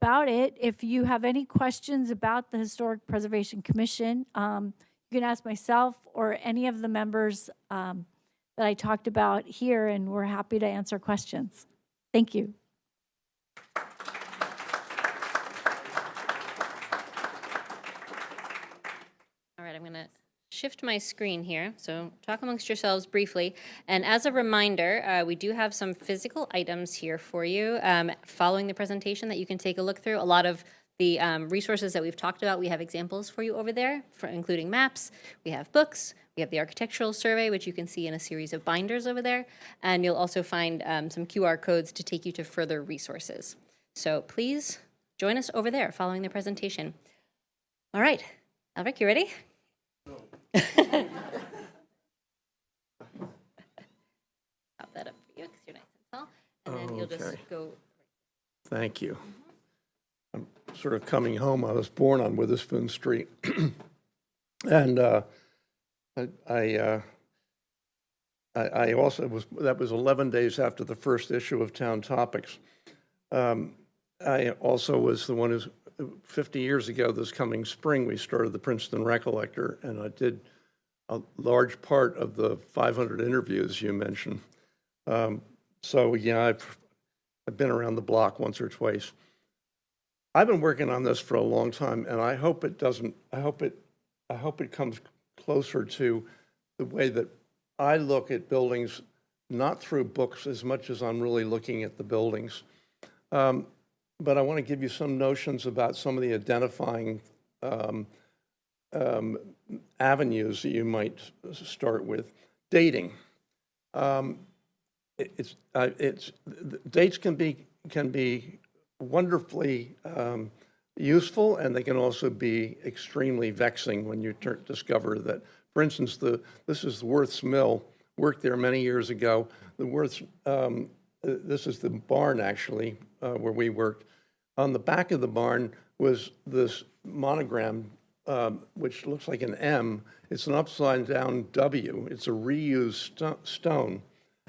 about it. If you have any questions about the Historic Preservation Commission, you can ask myself or any of the members that I talked about here, and we're happy to answer questions. Thank you. All right, I'm going to shift my screen here. So talk amongst yourselves briefly. And as a reminder, we do have some physical items here for you following the presentation that you can take a look through. A lot of The resources that we've talked about, we have examples for you over there, including maps. We have books. We have the architectural survey, which you can see in a series of binders over there. And you'll also find some QR codes to take you to further resources. So please join us over there following the presentation. All right, Alric, you ready? No. Pop that up for you because you're nice and tall. And then you'll just go. Thank you. I'm sort of coming home. I was born on Witherspoon Street. And I also that was 11 days after the first issue of Town Topics. I also was the one who's, 50 years ago this coming spring, we started the Princeton Recollector, and I did a large part of the 500 interviews you mentioned. So yeah, I've been around the block once or twice. I've been working on this for a long time, and I hope it doesn't, I hope it comes closer to the way that I look at buildings, not through books as much as I'm really looking at the buildings. But I want to give you some notions about some of the identifying avenues that you might start with. Dating. Dates can be wonderfully useful, and they can also be extremely vexing when you discover that, for instance, this is Worth's Mill. Worked there many years ago. The Worth's, this is the barn actually where we worked. On the back of the barn was this monogram, which looks like an M. It's an upside down W. It's a reused stone.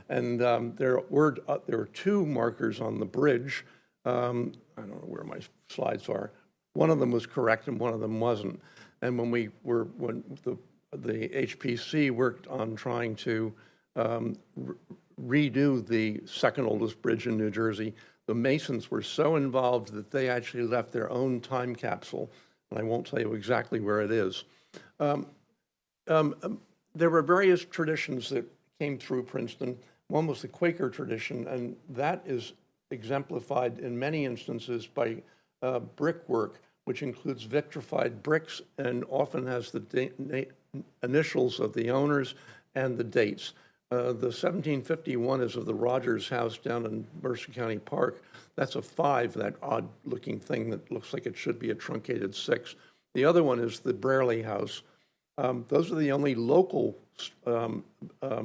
And there were two markers on the bridge. I don't know where my slides are. One of them was correct and one of them wasn't. And when the HPC worked on trying to redo the second oldest bridge in New Jersey, the Masons were so involved that they actually left their own time capsule, and I won't tell you exactly where it is. There were various traditions that came through Princeton. One was the Quaker tradition, and that is exemplified in many instances by brickwork, which includes vitrified bricks and often has the initials of the owners and the dates. The 1751 is of the Rogers House down in Mercer County Park. That's a 5, that odd-looking thing that looks like it should be a truncated 6. The other one is the Braley House. Those are the only local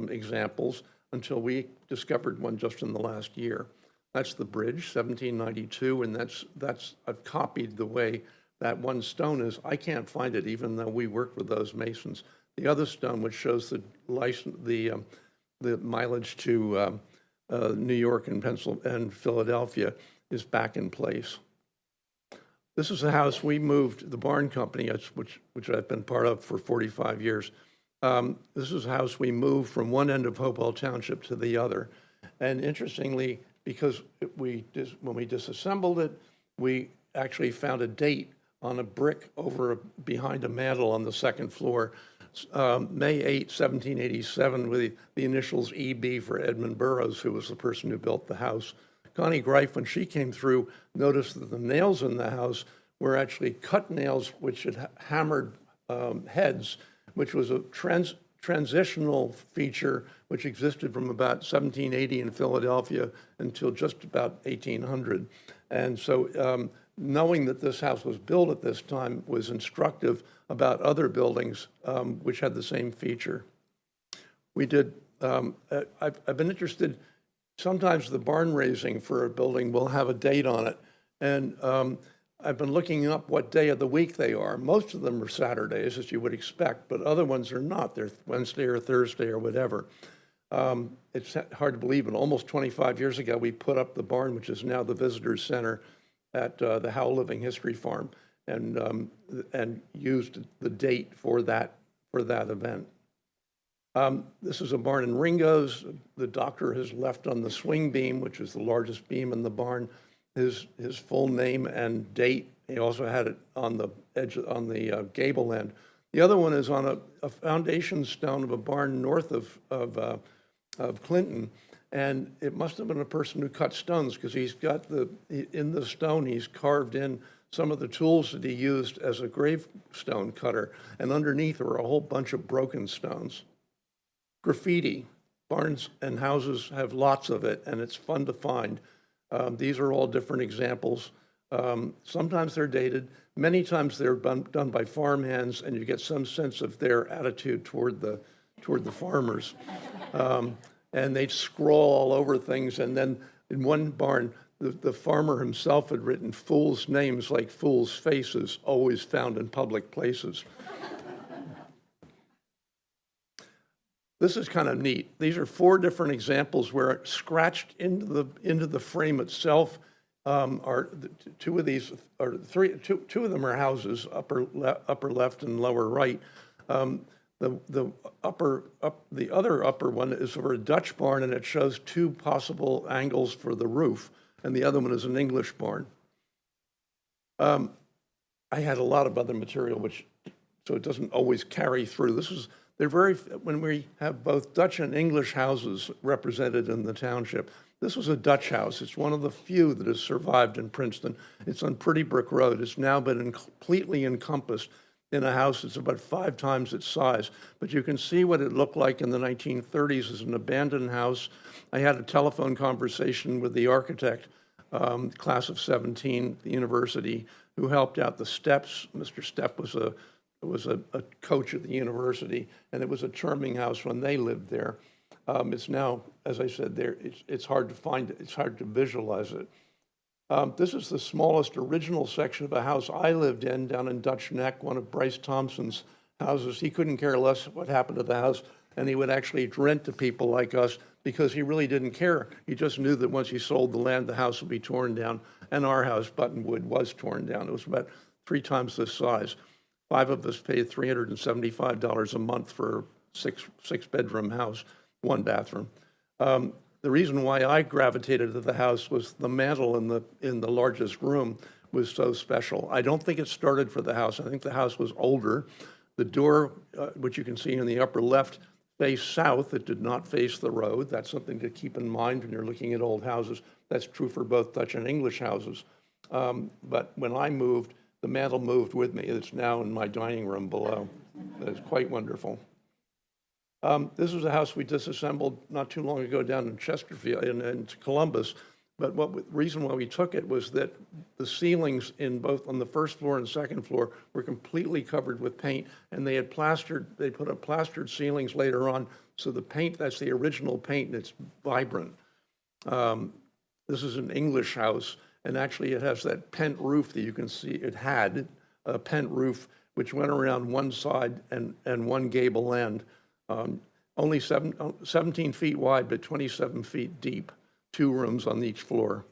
examples until we discovered one just in the last year. That's the bridge, 1792, and that's I've copied the way that one stone is. I can't find it, even though we worked with those masons. The other stone, which shows the mileage to New York and Philadelphia, is back in place. This is a house we moved, the Barn Company, which I've been part of for 45 years. This is a house we moved from one end of Hopewell Township to the other. And interestingly, because when we disassembled it, we actually found a date on a brick behind a mantel on the second floor. May 8, 1787, with the initials EB for Edmund Burroughs, who was the person who built the house. Connie Greif, when she came through, noticed that the nails in the house were actually cut nails which had hammered heads, which was a transitional feature which existed from about 1780 in Philadelphia until just about 1800. And so knowing that this house was built at this time was instructive about other buildings which had the same feature. We did, I've been interested, sometimes the barn raising for a building will have a date on it. And I've been looking up what day of the week they are. Most of them are Saturdays, as you would expect, but other ones are not. They're Wednesday or Thursday or whatever. It's hard to believe, but almost 25 years ago, we put up the barn, which is now the Visitor Center at the Howe Living History Farm, and used the date for that event. This is a barn in Ringo's. The doctor has left on the swing beam, which is the largest beam in the barn, his full name and date. He also had it on the edge, on the gable end. The other one is on a foundation stone of a barn north of Clinton, And it must have been a person who cut stones, because he's got in the stone, he's carved in some of the tools that he used as a gravestone cutter. And underneath are a whole bunch of broken stones. Graffiti. Barns and houses have lots of it, and it's fun to find. These are all different examples. Sometimes they're dated. Many times they're done by farmhands, and you get some sense of their attitude toward the farmers. And they'd scrawl all over things. And then in one barn, the farmer himself had written fools' names like fools' faces, always found in public places. This is kind of neat. These are 4 different examples where scratched into the frame itself are 2 of these, or 2 of them are houses, upper left and lower right. The other upper one is for a Dutch barn, and it shows 2 possible angles for the roof, and the other one is an English barn. I had a lot of other material, so it doesn't always carry through. When we have both Dutch and English houses represented in the township, this was a Dutch house. It's one of the few that has survived in Princeton. It's on Pretty Brick Road. It's now been completely encompassed in a house that's about 5 times its size. But you can see what it looked like in the 1930s as an abandoned house. I had a telephone conversation with the architect, class of 17, the university, who helped out the Steps. Mr. Stepp was a coach at the university, and it was a charming house when they lived there. It's now, as I said, it's hard to find it. It's hard to visualize it. This is the smallest original section of a house I lived in down in Dutch Neck, one of Bryce Thompson's houses. He couldn't care less what happened to the house, and he would actually rent to people like us because he really didn't care. He just knew that once he sold the land, the house would be torn down, and our house, Buttonwood, was torn down. It was about 3 times this size. 5 of us paid $375 a month for a six-bedroom house, 1 bathroom. The reason why I gravitated to the house was the mantel in the largest room was so special. I don't think it started for the house. I think the house was older. The door, which you can see in the upper left, faced south. It did not face the road. That's something to keep in mind when you're looking at old houses. That's true for both Dutch and English houses. But when I moved, the mantel moved with me. It's now in my dining room below. It's quite wonderful. This was a house we disassembled not too long ago down in Chesterfield, in Columbus. But the reason why we took it was that the ceilings in both on the first floor and second floor were completely covered with paint, and they put up plastered ceilings later on. So the paint, that's the original paint, and it's vibrant. This is an English house, and actually it has that pent roof that you can see. It had a pent roof which went around one side and one gable end. Only 17 feet wide, but 27 feet deep, 2 rooms on each floor.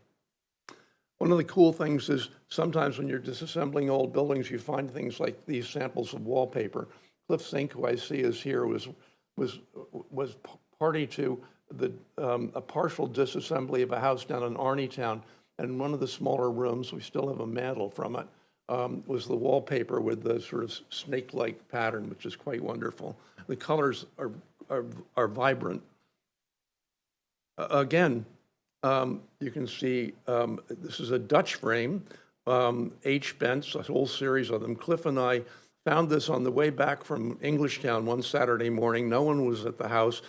One of the cool things is sometimes when you're disassembling old buildings, you find things like these samples of wallpaper. Cliff Zink, who I see is here, was party to a partial disassembly of a house down in Arneytown, and one of the smaller rooms, we still have a mantel from it, was the wallpaper with the sort of snake-like pattern, which is quite wonderful. The colors are vibrant. Again, you can see this is a Dutch frame, H. Bentz, a whole series of them. Cliff and I found this on the way back from Englishtown one Saturday morning. No one was at the house.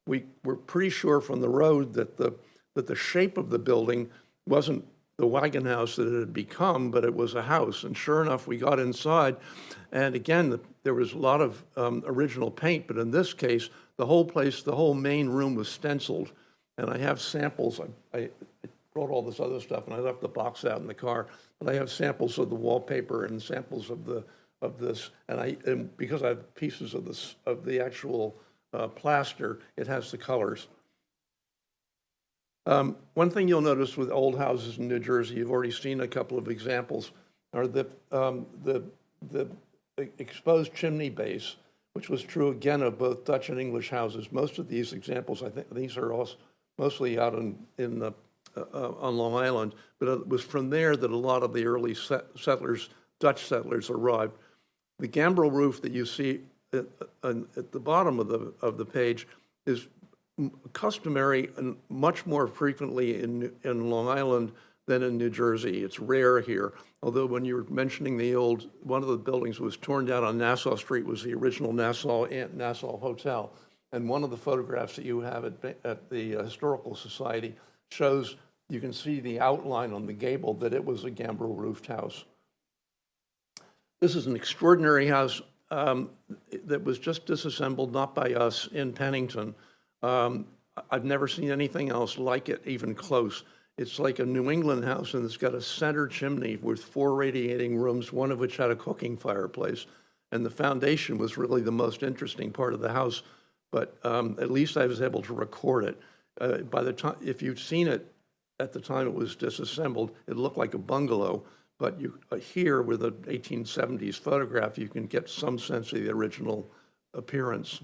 We were pretty sure from the road that the shape of the building wasn't the wagon house that it had become, but it was a house. And sure enough, we got inside, and again, there was a lot of original paint, but in this case, the whole place, the whole main room was stenciled. And I have samples. I brought all this other stuff, and I left the box out in the car. But I have samples of the wallpaper and samples of this, and because I have pieces of the actual plaster, it has the colors. One thing you'll notice with old houses in New Jersey, you've already seen a couple of examples, are the exposed chimney base, which was true again of both Dutch and English houses. Most of these examples, I think these are also mostly out on Long Island, but it was from there that a lot of the early settlers, Dutch settlers, arrived. The gambrel roof that you see at the bottom of the page is customary and much more frequently in Long Island than in New Jersey. It's rare here. Although when you were mentioning one of the buildings was torn down on Nassau Street was the original Nassau Hotel. And one of the photographs that you have at the Historical Society shows, you can see the outline on the gable that it was a gambrel roofed house. This is an extraordinary house that was just disassembled, not by us, in Pennington. I've never seen anything else like it, even close. It's like a New England house, and it's got a center chimney with 4 radiating rooms, one of which had a cooking fireplace. And the foundation was really the most interesting part of the house, but at least I was able to record it. By the time, if you'd seen it at the time it was disassembled, it looked like a bungalow. But here, with an 1870s photograph, you can get some sense of the original appearance.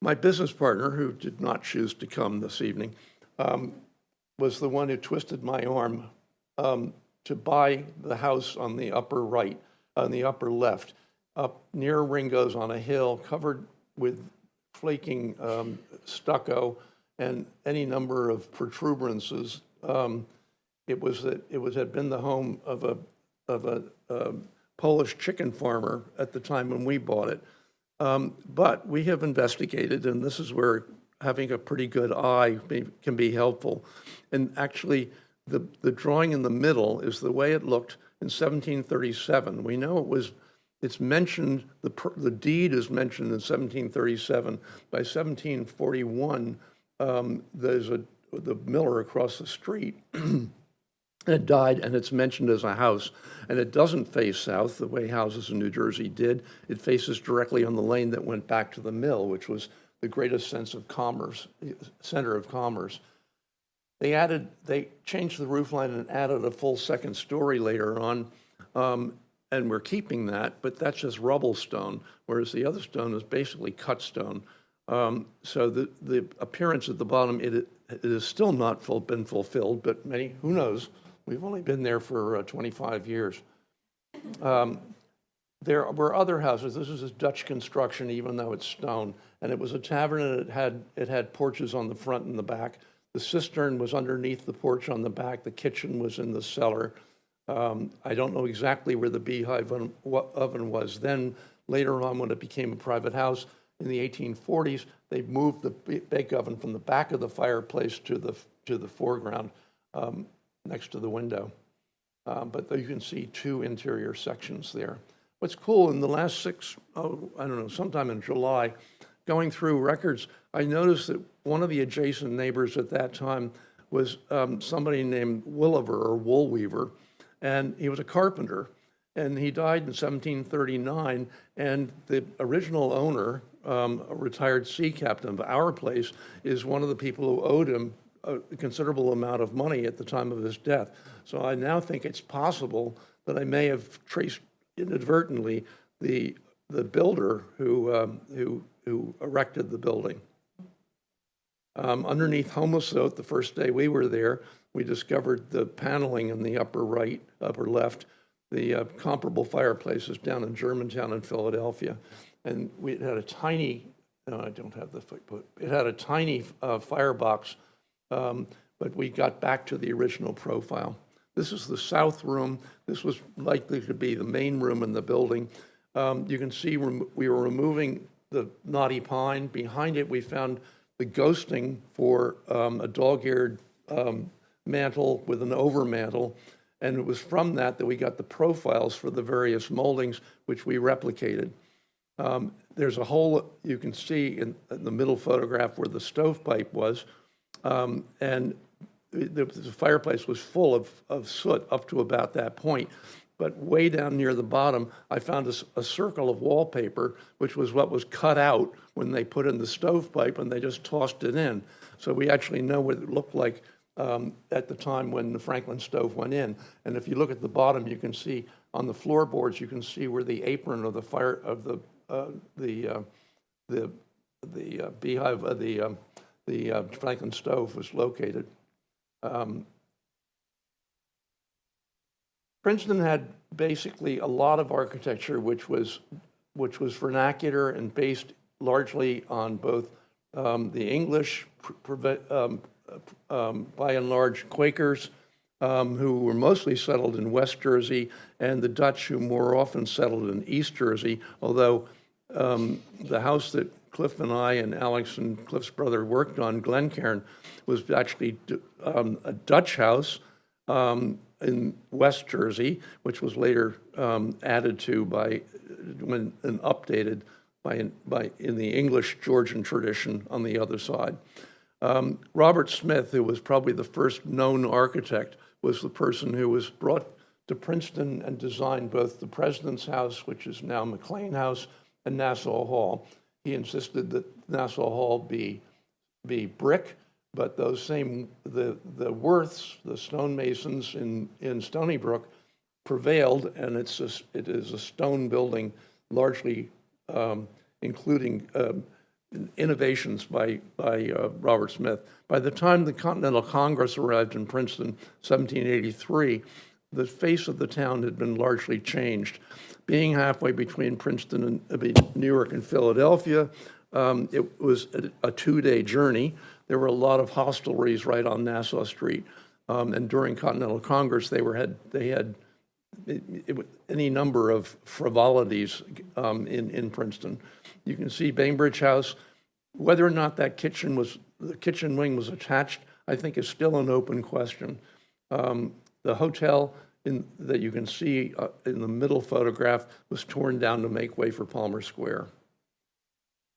My business partner, who did not choose to come this evening, was the one who twisted my arm to buy the house on the upper right, on the upper left, up near Ringo's on a hill, covered with flaking stucco and any number of protuberances. It had been the home of a Polish chicken farmer at the time when we bought it. But we have investigated, and this is where having a pretty good eye can be helpful. And actually, the drawing in the middle is the way it looked in 1737. We know it's mentioned, the deed is mentioned in 1737. By 1741, there's the miller across the street had died, and it's mentioned as a house. And it doesn't face south the way houses in New Jersey did. It faces directly on the lane that went back to the mill, which was the greatest sense of commerce, center of commerce. They changed the roof line and added a full second story later on, and we're keeping that, but that's just rubble stone, whereas the other stone is basically cut stone. So the appearance at the bottom, it has still not been fulfilled, but who knows? We've only been there for 25 years. There were other houses. This is a Dutch construction, even though it's stone. And it was a tavern, and it had porches on the front and the back. The cistern was underneath the porch on the back. The kitchen was in the cellar. I don't know exactly where the beehive oven was. Then later on, when it became a private house in the 1840s, they moved the bake oven from the back of the fireplace to the foreground next to the window. But you can see 2 interior sections there. What's cool, in the last sometime in July, going through records, I noticed that one of the adjacent neighbors at that time was somebody named Williver or Woolweaver, and he was a carpenter, and he died in 1739, and the original owner, a retired sea captain of our place, is one of the people who owed him a considerable amount of money at the time of his death. So I now think it's possible that I may have traced inadvertently the builder who erected the building. Underneath Homosote, the first day we were there, we discovered the paneling in the upper left, the comparable fireplaces down in Germantown and Philadelphia. And it had a tiny, no, I don't have the footprint. It had a tiny firebox, but we got back to the original profile. This is the south room. This was likely to be the main room in the building. You can see we were removing the knotty pine. Behind it, we found the ghosting for a dog-eared mantle with an overmantle. And it was from that we got the profiles for the various moldings, which we replicated. There's a hole you can see in the middle photograph where the stovepipe was, and the fireplace was full of soot up to about that point. But way down near the bottom, I found a circle of wallpaper, which was what was cut out when they put in the stovepipe, and they just tossed it in. So we actually know what it looked like at the time when the Franklin stove went in. And if you look at the bottom, you can see on the floorboards, you can see where the apron of the beehive of the Franklin stove was located. Princeton had basically a lot of architecture which was vernacular and based largely on both the English, by and large, Quakers, who were mostly settled in West Jersey, and the Dutch, who more often settled in East Jersey, although the house that Cliff and I and Alex and Cliff's brother worked on, Glencairn, was actually a Dutch house in West Jersey, which was later added to and updated in the English Georgian tradition on the other side. Robert Smith, who was probably the first known architect, was the person who was brought to Princeton and designed both the President's House, which is now McLean House, and Nassau Hall. He insisted that Nassau Hall be brick, but the Worths, the stonemasons in Stony Brook, prevailed, and it is a stone building, largely including innovations by Robert Smith. By the time the Continental Congress arrived in Princeton, 1783, the face of the town had been largely changed. Being halfway between Princeton and New York and Philadelphia, it was a two-day journey. There were a lot of hostelries right on Nassau Street, and during Continental Congress, they had any number of frivolities in Princeton. You can see Bainbridge House. Whether or not the kitchen wing was attached, I think is still an open question. The hotel that you can see in the middle photograph was torn down to make way for Palmer Square.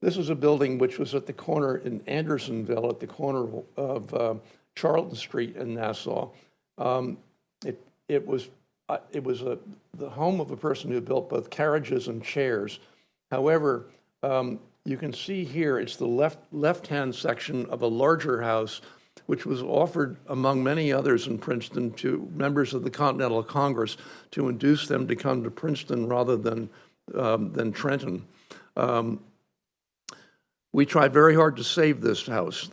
This is a building which was at the corner in Andersonville, at the corner of Charlton Street in Nassau. It was the home of a person who built both carriages and chairs. However, you can see here, it's the left-hand section of a larger house, which was offered, among many others in Princeton, to members of the Continental Congress to induce them to come to Princeton rather than Trenton. We tried very hard to save this house.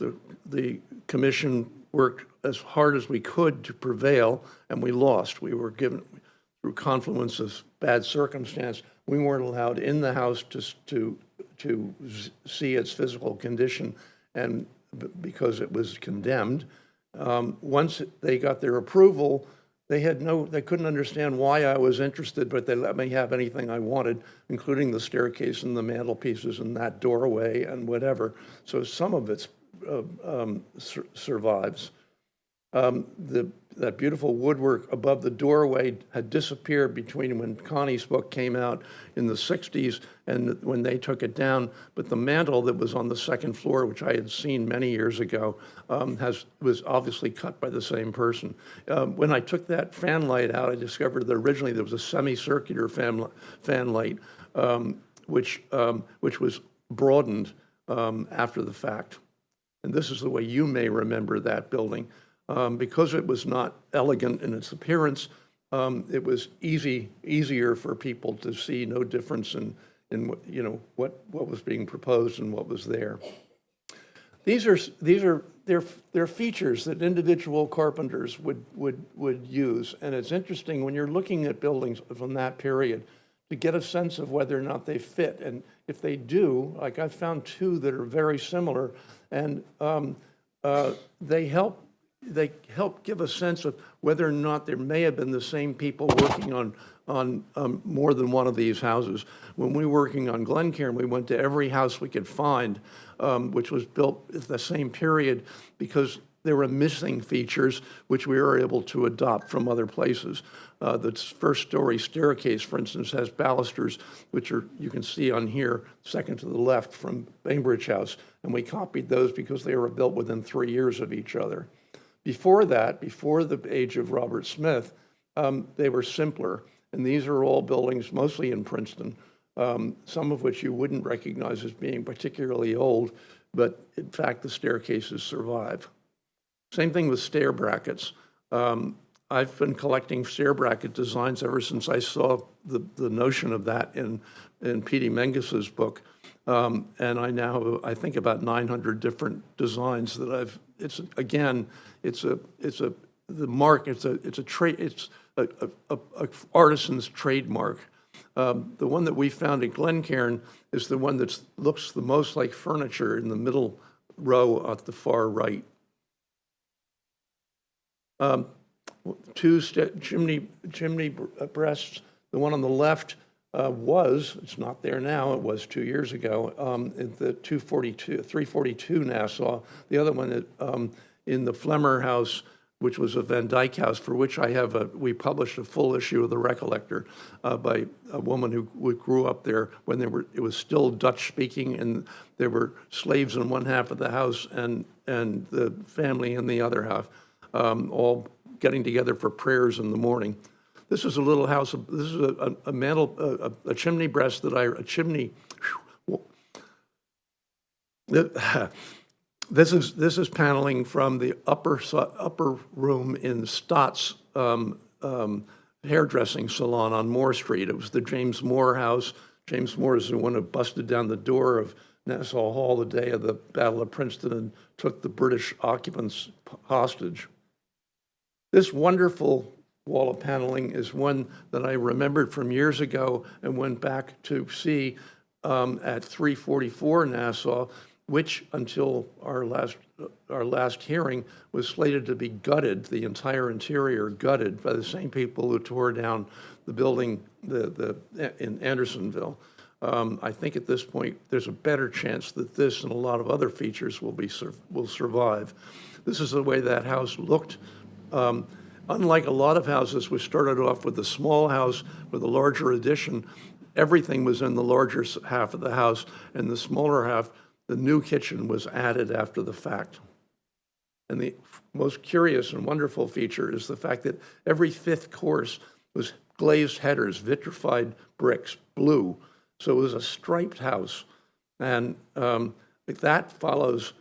The commission worked as hard as we could to prevail, and we lost. We were given, through confluence of bad circumstance, we weren't allowed in the house to see its physical condition, and because it was condemned. Once they got their approval, they couldn't understand why I was interested, but they let me have anything I wanted, including the staircase and the mantelpieces and that doorway and whatever. So some of it survives. That beautiful woodwork above the doorway had disappeared between when Connie's book came out in the 60s and when they took it down. But the mantel that was on the second floor, which I had seen many years ago, was obviously cut by the same person. When I took that fan light out, I discovered that originally there was a semicircular fan light, which was broadened after the fact. And this is the way you may remember that building. Because it was not elegant in its appearance, it was easier for people to see no difference in what was being proposed and what was there. These are features that individual carpenters would use, and it's interesting when you're looking at buildings from that period to get a sense of whether or not they fit, and if they do, like I found two that are very similar, and they help give a sense of whether or not there may have been the same people working on more than one of these houses. When we were working on Glencairn, we went to every house we could find, which was built at the same period, because there were missing features which we were able to adopt from other places. The first-story staircase, for instance, has balusters, which you can see on here, second to the left, from Bainbridge House, and we copied those because they were built within 3 years of each other. Before that, before the age of Robert Smith, they were simpler. And these are all buildings mostly in Princeton, some of which you wouldn't recognize as being particularly old, but in fact, the staircases survive. Same thing with stair brackets. I've been collecting stair bracket designs ever since I saw the notion of that in P.D. Mengus's book. And I now have, I think, about 900 different designs that I've. It's a artisan's trademark. The one that we found at Glencairn is the one that looks the most like furniture in the middle row at the far right. Two chimney breasts. The one on the left it's not there now, it was 2 years ago, at the 342 Nassau. The other one in the Flemmer House, which was a Van Dyke house, for which we published a full issue of the Recollector by a woman who grew up there when it was still Dutch speaking, and there were slaves in one half of the house and the family in the other half, all getting together for prayers in the morning. This is a little house. This is a mantle, a chimney breast This is paneling from the upper room in Stott's hairdressing salon on Moore Street. It was the James Moore house. James Moore is the one who busted down the door of Nassau Hall the day of the Battle of Princeton and took the British occupants hostage. This wonderful wall of paneling is one that I remembered from years ago and went back to see at 344 Nassau, which until our last hearing was slated to be gutted, the entire interior gutted by the same people who tore down the building in Andersonville. I think at this point there's a better chance that this and a lot of other features will survive. This is the way that house looked. Unlike a lot of houses, which started off with a small house with a larger addition, everything was in the larger half of the house, and the smaller half, the new kitchen, was added after the fact. And the most curious and wonderful feature is the fact that every fifth course was glazed headers, vitrified bricks, blue. So it was a striped house. And that follows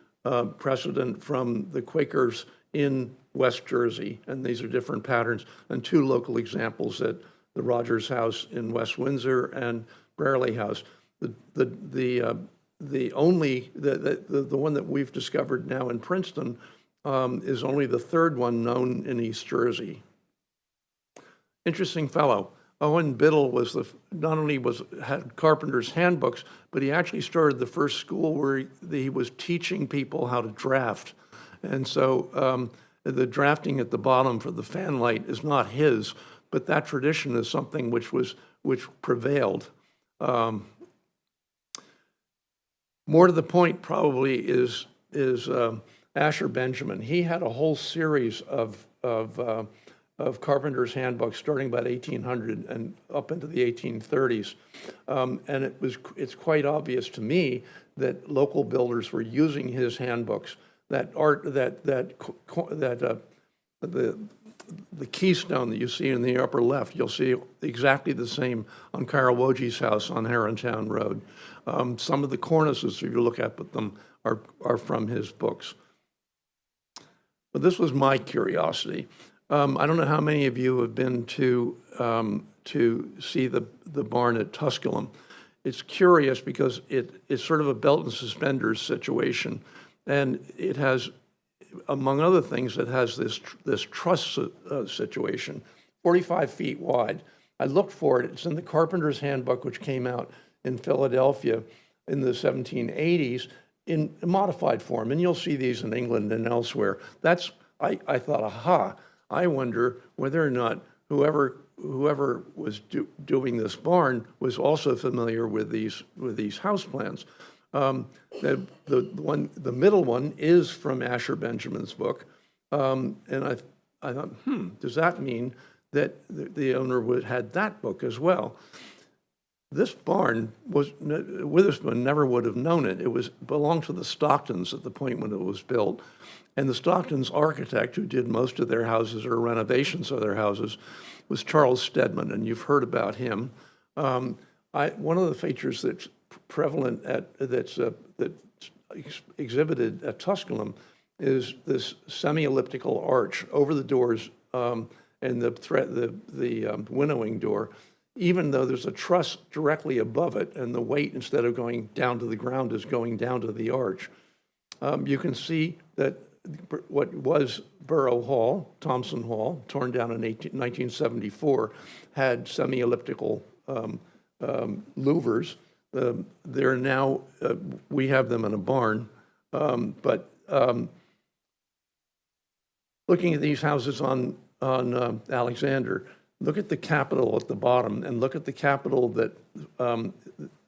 precedent from the Quakers in West Jersey, and these are different patterns, and two local examples at the Rogers House in West Windsor and Brierley House. The one that we've discovered now in Princeton is only the third one known in East Jersey. Interesting fellow. Owen Biddle not only had carpenter's handbooks, but he actually started the first school where he was teaching people how to draft. And so the drafting at the bottom for the fanlight is not his, but that tradition is something which prevailed. More to the point, probably, is Asher Benjamin. He had a whole series of carpenter's handbooks starting about 1800 and up into the 1830s, and it's quite obvious to me that local builders were using his handbooks. The keystone that you see in the upper left, you'll see exactly the same on Karawoji's house on Herrontown Road. Some of the cornices, if you look at them, are from his books. But this was my curiosity. I don't know how many of you have been to see the barn at Tusculum. It's curious because it's sort of a belt and suspenders situation. And it has, among other things, it has this truss situation, 45 feet wide. I looked for it. It's in the Carpenter's Handbook, which came out in Philadelphia in the 1780s in modified form. And you'll see these in England and elsewhere. I thought, aha, I wonder whether or not whoever was doing this barn was also familiar with these house plans. The middle one is from Asher Benjamin's book, and I thought, does that mean that the owner had that book as well? This barn Witherspoon never would have known it. It belonged to the Stocktons at the point when it was built, and the Stocktons architect who did most of their houses or renovations of their houses was Charles Stedman, and you've heard about him. One of the features that's prevalent that's exhibited at Tusculum is this semi-elliptical arch over the doors and the winnowing door, even though there's a truss directly above it, and the weight, instead of going down to the ground, is going down to the arch. You can see that what was Borough Hall, Thompson Hall, torn down in 1974, had semi-elliptical louvers. They're now, we have them in a barn, but looking at these houses on Alexander, look at the Capitol at the bottom, and look at the Capitol that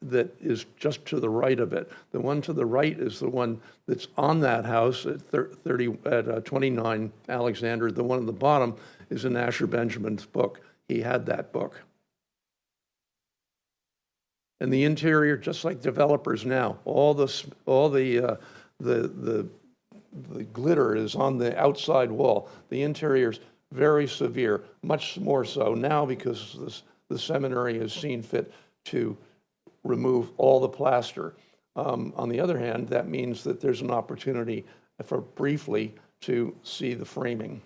that is just to the right of it. The one to the right is the one that's on that house at 29 Alexander. The one at the bottom is in Asher Benjamin's book. He had that book. And the interior, just like developers now, all the glitter is on the outside wall. The interior's very severe, much more so now because the seminary has seen fit to remove all the plaster. On the other hand, that means that there's an opportunity for briefly to see the framing.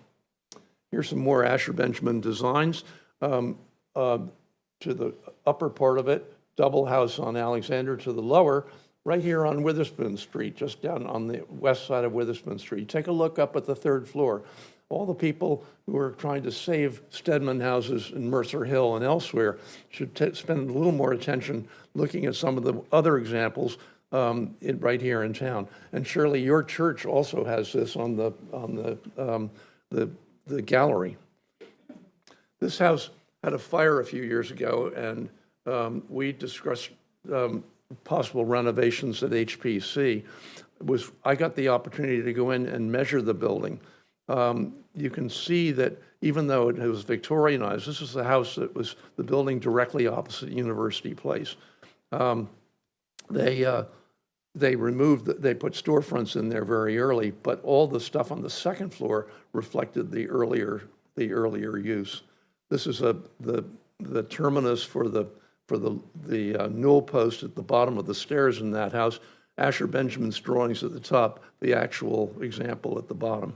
Here's some more Asher Benjamin designs. To the upper part of it, double house on Alexander. To the lower, right here on Witherspoon Street, just down on the west side of Witherspoon Street. Take a look up at the third floor. All the people who are trying to save Stedman houses in Mercer Hill and elsewhere should spend a little more attention looking at some of the other examples right here in town. And surely your church also has this on the gallery. This house had a fire a few years ago, and we discussed possible renovations at HPC. I got the opportunity to go in and measure the building. You can see that even though it was Victorianized, this is the house that was the building directly opposite University Place. They put storefronts in there very early, but all the stuff on the second floor reflected the earlier use. This is the terminus for the newel post at the bottom of the stairs in that house. Asher Benjamin's drawings at the top, the actual example at the bottom.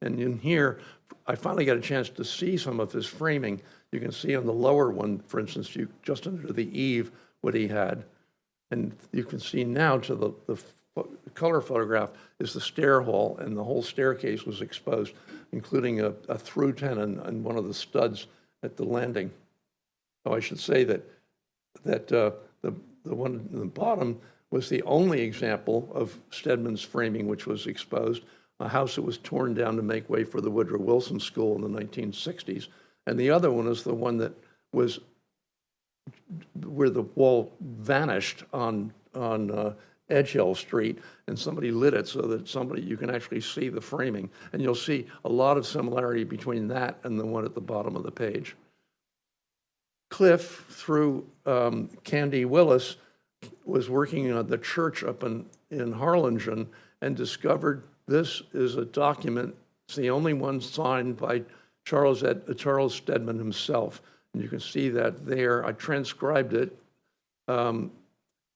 And in here, I finally got a chance to see some of his framing. You can see on the lower one, for instance, just under the eave, what he had. And you can see now to the color photograph is the stair hall, and the whole staircase was exposed, including a through tenon and one of the studs at the landing. So I should say that the one at the bottom was the only example of Stedman's framing which was exposed, a house that was torn down to make way for the Woodrow Wilson School in the 1960s. And the other one is the one that was where the wall vanished on Edgehill Street, and somebody lit it so that you can actually see the framing. And you'll see a lot of similarity between that and the one at the bottom of the page. Cliff, through Candy Willis, was working on the church up in Harlingen and discovered this is a document. It's the only one signed by Charles Stedman himself. And you can see that there. I transcribed it.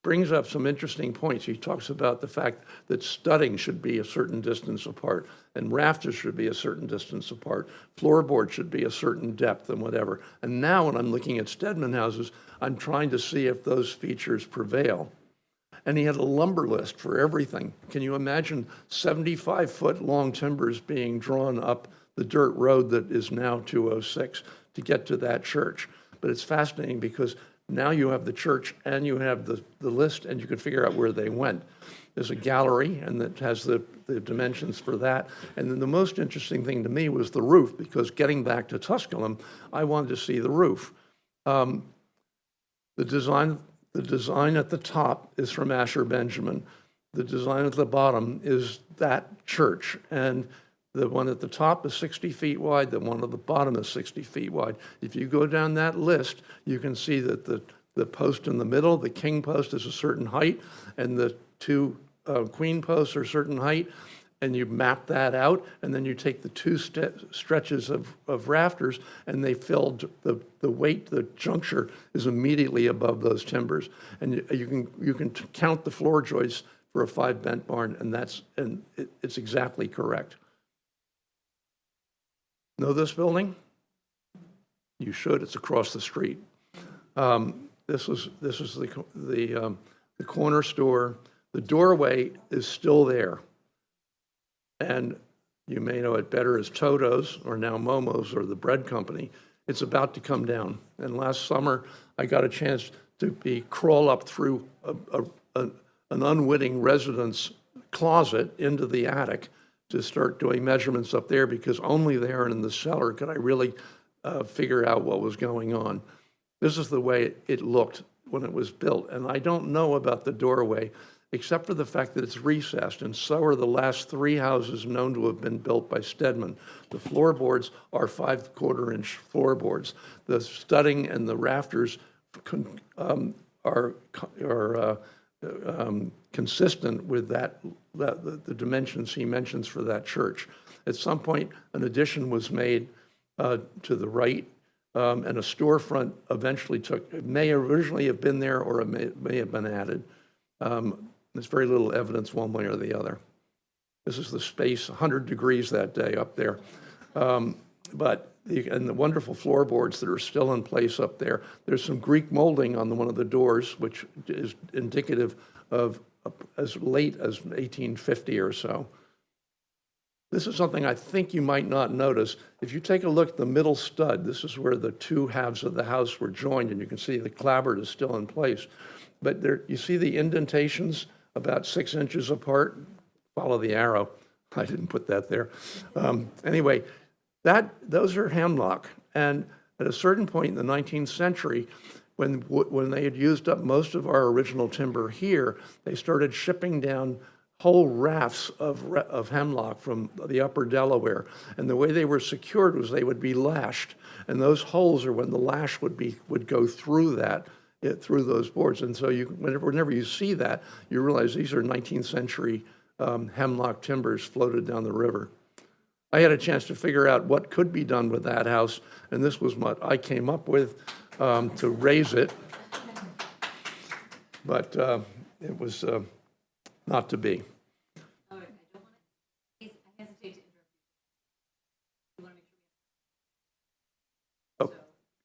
Brings up some interesting points. He talks about the fact that studding should be a certain distance apart, and rafters should be a certain distance apart. Floorboard should be a certain depth and whatever. And now when I'm looking at Stedman houses, I'm trying to see if those features prevail. And he had a lumber list for everything. Can you imagine 75-foot long timbers being drawn up the dirt road that is now 206 to get to that church? But it's fascinating because now you have the church and you have the list, and you can figure out where they went. There's a gallery, and that has the dimensions for that. And then the most interesting thing to me was the roof, because getting back to Tusculum, I wanted to see the roof. The design at the top is from Asher Benjamin. The design at the bottom is that church. And the one at the top is 60 feet wide. The one at the bottom is 60 feet wide. If you go down that list, you can see that the post in the middle, the king post, is a certain height, and the two queen posts are a certain height. And you map that out, and then you take the two stretches of rafters, and they filled the weight, the juncture is immediately above those timbers. And you can count the floor joists for a 5-bent barn, and it's exactly correct. Know this building? You should. It's across the street. This is the corner store. The doorway is still there. And you may know it better as Toto's, or now Momo's, or the bread company. It's about to come down. And last summer, I got a chance to crawl up through an unwitting resident's closet into the attic to start doing measurements up there, because only there and in the cellar could I really figure out what was going on. This is the way it looked when it was built. And I don't know about the doorway, except for the fact that it's recessed, and so are the last 3 houses known to have been built by Stedman. The floorboards are 5/4-inch floorboards. The studding and the rafters are consistent with the dimensions he mentions for that church. At some point, an addition was made to the right, and a storefront eventually it may originally have been there, or it may have been added. There's very little evidence one way or the other. This is the space, 100 degrees that day up there. And the wonderful floorboards that are still in place up there. There's some Greek molding on one of the doors, which is indicative of as late as 1850 or so. This is something I think you might not notice. If you take a look at the middle stud, this is where the 2 halves of the house were joined, and you can see the clapboard is still in place. But there, you see the indentations about 6 inches apart? Follow the arrow. I didn't put that there. Anyway, those are hemlock. And at a certain point in the 19th century, when they had used up most of our original timber here, they started shipping down whole rafts of hemlock from the upper Delaware. And the way they were secured was they would be lashed. And those holes are when the lash would go through through those boards. And so whenever you see that, you realize these are 19th century hemlock timbers floated down the river. I had a chance to figure out what could be done with that house, and this was what I came up with to raise it. But it was not to be.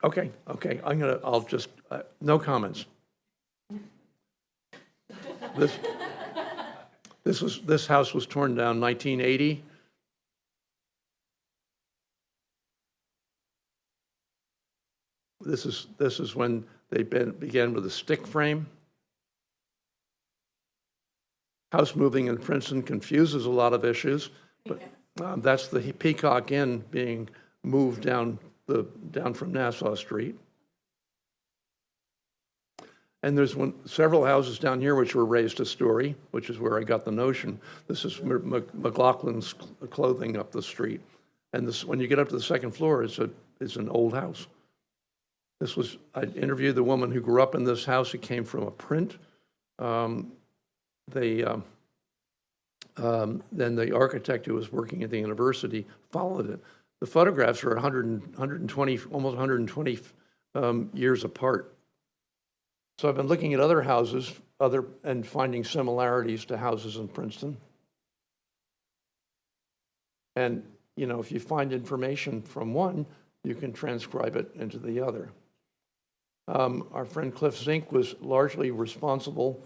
Okay. I'll just, no comments. This house was torn down 1980. This is when they began with a stick frame. House moving in Princeton confuses a lot of issues, but that's the Peacock Inn being moved down from Nassau Street. And there's several houses down here which were raised a story, which is where I got the notion. This is McLaughlin's clothing up the street. And when you get up to the second floor, it's an old house. I interviewed the woman who grew up in this house. It came from a print. Then the architect who was working at the university followed it. The photographs are 120, almost 120 years apart. So I've been looking at other houses, and finding similarities to houses in Princeton. And, if you find information from one, you can transcribe it into the other. Our friend Cliff Zink was largely responsible,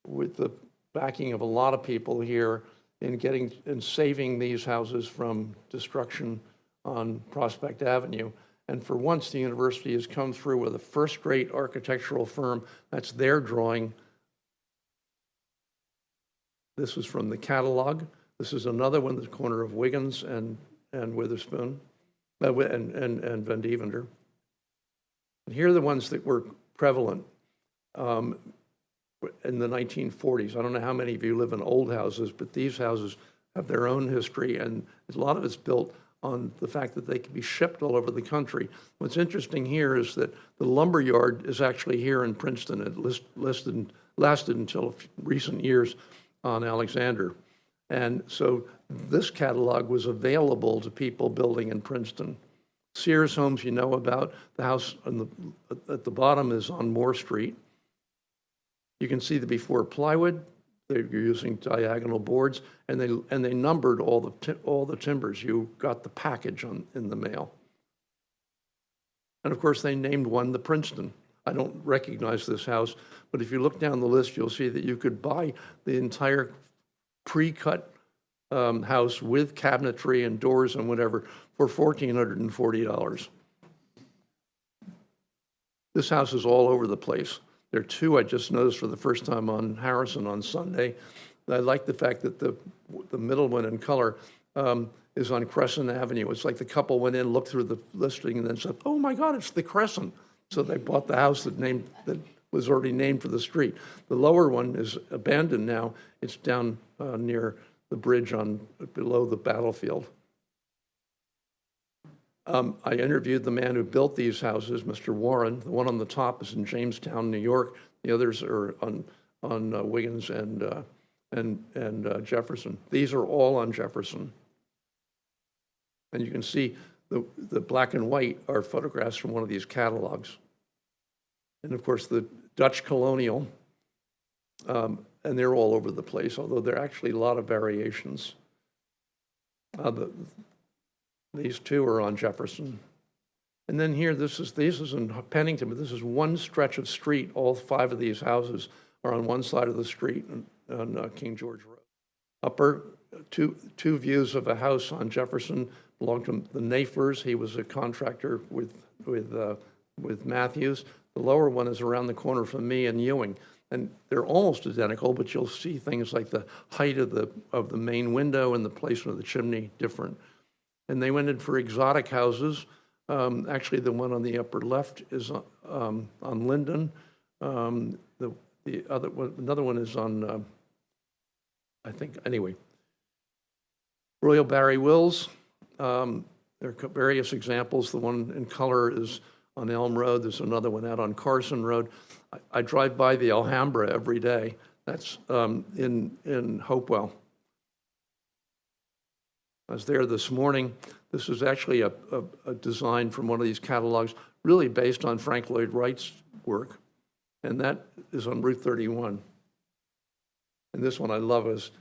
with the backing of a lot of people here, in saving these houses from destruction on Prospect Avenue. And for once, the university has come through with a first-rate architectural firm. That's their drawing. This is from the catalog. This is another one at the corner of Wiggins and Witherspoon, and Van Deventer. And here are the ones that were prevalent in the 1940s. I don't know how many of you live in old houses, but these houses have their own history, and a lot of it's built on the fact that they can be shipped all over the country. What's interesting here is that the lumber yard is actually here in Princeton. It lasted until recent years on Alexander. And so this catalog was available to people building in Princeton. Sears Homes, you know about. The house at the bottom is on Moore Street. You can see the before plywood. They're using diagonal boards, and they numbered all the timbers. You got the package in the mail. And of course, they named one the Princeton. I don't recognize this house, but if you look down the list, you'll see that you could buy the entire pre-cut house with cabinetry and doors and whatever for $1,440. This house is all over the place. There are two I just noticed for the first time on Harrison on Sunday. I like the fact that the middle one in color is on Crescent Avenue. It's like the couple went in, looked through the listing, and then said, "Oh my God, it's the Crescent." So they bought the house that was already named for the street. The lower one is abandoned now. It's down near the bridge below the battlefield. I interviewed the man who built these houses, Mr. Warren. The one on the top is in Jamestown, New York. The others are on Wiggins and Jefferson. These are all on Jefferson. And you can see the black and white are photographs from one of these catalogs. And of course, the Dutch colonial, and they're all over the place, although there are actually a lot of variations. These two are on Jefferson. And then here, this is in Pennington, but this is one stretch of street. All 5 of these houses are on one side of the street on King George Road. Upper, two views of a house on Jefferson belonged to the Nafers. He was a contractor with Matthews. The lower one is around the corner from me and Ewing. And they're almost identical, but you'll see things like the height of the main window and the placement of the chimney different. And they went in for exotic houses. Actually, the one on the upper left is on Linden. The other one, another one is on, I think, anyway. Royal Barry Wills. There are various examples. The one in color is on Elm Road. There's another one out on Carson Road. I drive by the Alhambra every day. That's in Hopewell. I was there this morning. This is actually a design from one of these catalogs, really based on Frank Lloyd Wright's work, and that is on Route 31. And this one I love is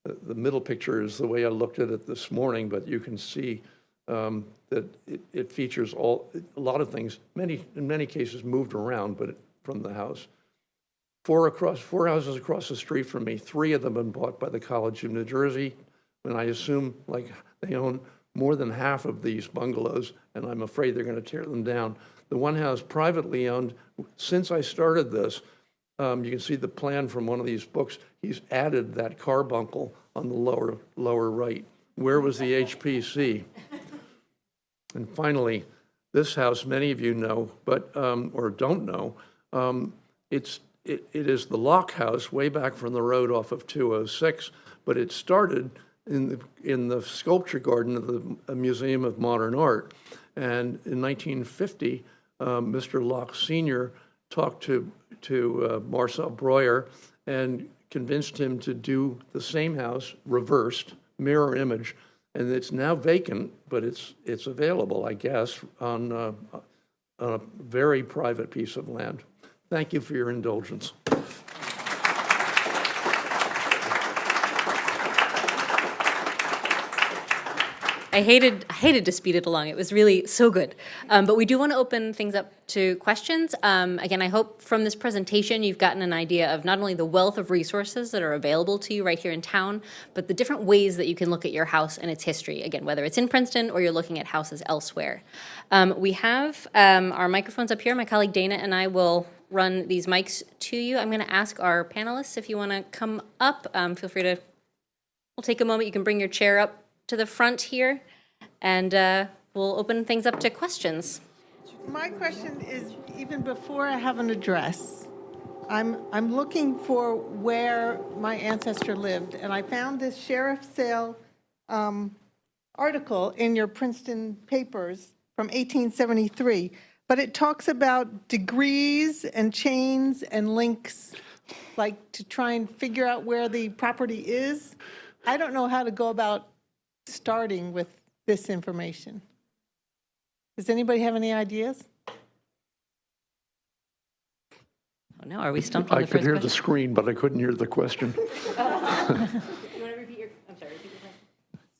the middle picture is the way I looked at it this morning, but you can see that it features a lot of things, in many cases moved around, but from the house. 4 houses across the street from me, 3 of them have been bought by the College of New Jersey, and I assume like they own more than half of these bungalows, and I'm afraid they're going to tear them down. The one house privately owned, since I started this, you can see the plan from one of these books. He's added that carbuncle on the lower right. Where was the HPC? And finally, this house, many of you know, but or don't know, it is the Locke House way back from the road off of 206, but it started in the sculpture garden of the Museum of Modern Art. And in 1950, Mr. Locke Sr. talked to Marcel Breuer and convinced him to do the same house, reversed, mirror image. And it's now vacant, but it's available, I guess, on a very private piece of land. Thank you for your indulgence. I hated to speed it along. It was really so good. But we do want to open things up to questions. Again, I hope from this presentation you've gotten an idea of not only the wealth of resources that are available to you right here in town, but the different ways that you can look at your house and its history. Again, whether it's in Princeton or you're looking at houses elsewhere. We have our microphones up here. My colleague Dana and I will run these mics to you. I'm going to ask our panelists if you want to come up. Feel free to, we'll take a moment. You can bring your chair up to the front here, and we'll open things up to questions. My question is, even before I have an address, I'm looking for where my ancestor lived, and I found this sheriff's sale article in your Princeton papers from 1873, but it talks about degrees and chains and links, like to try and figure out where the property is. I don't know how to go about starting with this information. Does anybody have any ideas? Oh no, are we stumped on I the could first hear question? the screen, but I couldn't hear the question. You want to repeat your, I'm sorry, repeat your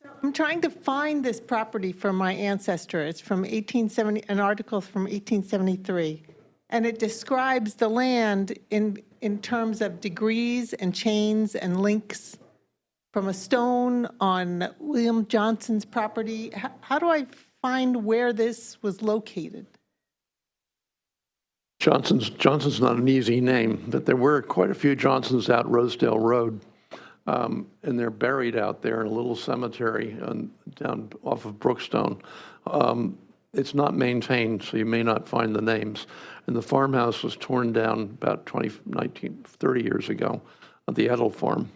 question. I'm trying to find this property for my ancestor. It's from 1870, an article from 1873. And it describes the land in terms of degrees and chains and links from a stone on William Johnson's property. How do I find where this was located? Johnson's not an easy name, but there were quite a few Johnsons out Rosedale Road, and they're buried out there in a little cemetery down off of Brookstone. It's not maintained, so you may not find the names. And the farmhouse was torn down about 30 years ago at the Edel farm.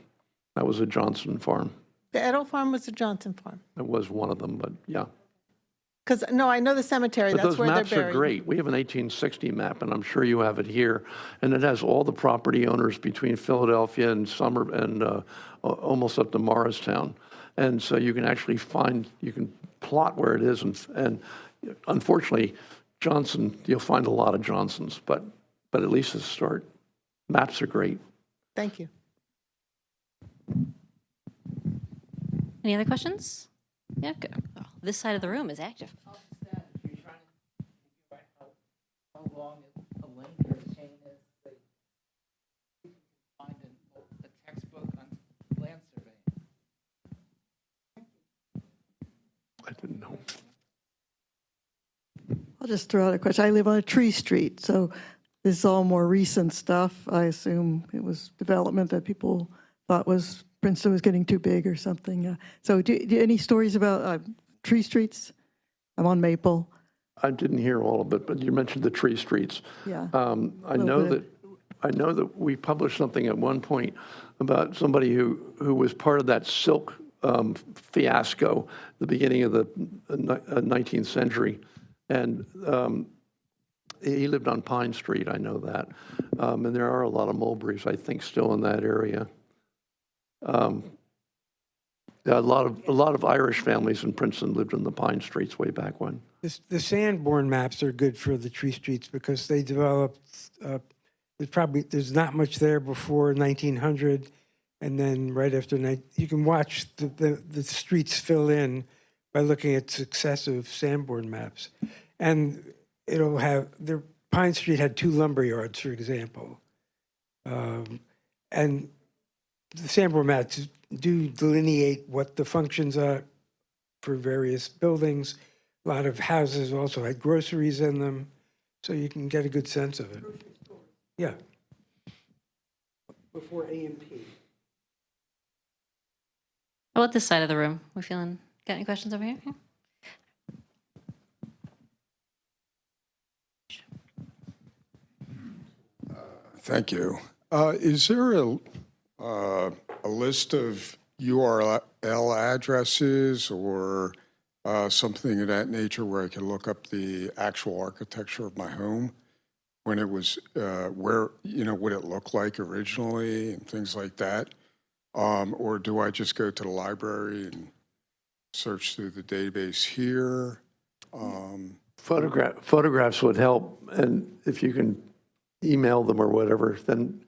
That was a Johnson farm. The Edel farm was the Johnson farm. It was one of them, but yeah. Because, no, I know the cemetery, But that's those where they're maps are buried. great. We have an 1860 map, and I'm sure you have it here. And it has all the property owners between Philadelphia and almost up to Morristown. And so you can actually you can plot where it is. And unfortunately, Johnson, you'll find a lot of Johnsons, but at least it's a start. Maps are great. Thank you. Any other questions? Yeah, good. Oh, this side of the room is active. How long a link or a chain is that you can find in a textbook on land surveying. I didn't know. I'll just throw out a question. I live on a tree street, so this is all more recent stuff. I assume it was development that people thought Princeton was getting too big or something. So any stories about tree streets? I'm on Maple. I didn't hear all of it, but you mentioned the tree streets. Yeah. I know that we published something at one point about somebody who was part of that silk fiasco, the beginning of the 19th century, and he lived on Pine Street. I know that, and there are a lot of Mulberries, I think, still in that area. A lot of Irish families in Princeton lived in the Pine Streets way back when. The Sanborn maps are good for the tree streets because they developed, there's not much there before 1900, and then right after, you can watch the streets fill in by looking at successive Sanborn maps. And it'll have, Pine Street had 2 lumber yards, for example. And the Sanborn maps do delineate what the functions are for various buildings. A lot of houses also had groceries in them, so you can get a good sense of it. Yeah. Before A&P. How about this side of the room? We feeling, got any questions over here? Yeah. Thank you. Is there a list of URL addresses or something of that nature where I can look up the actual architecture of my home when it was, what it looked like originally and things like that? Or do I just go to the library and search through the database here? Photographs would help, and if you can email them or whatever, then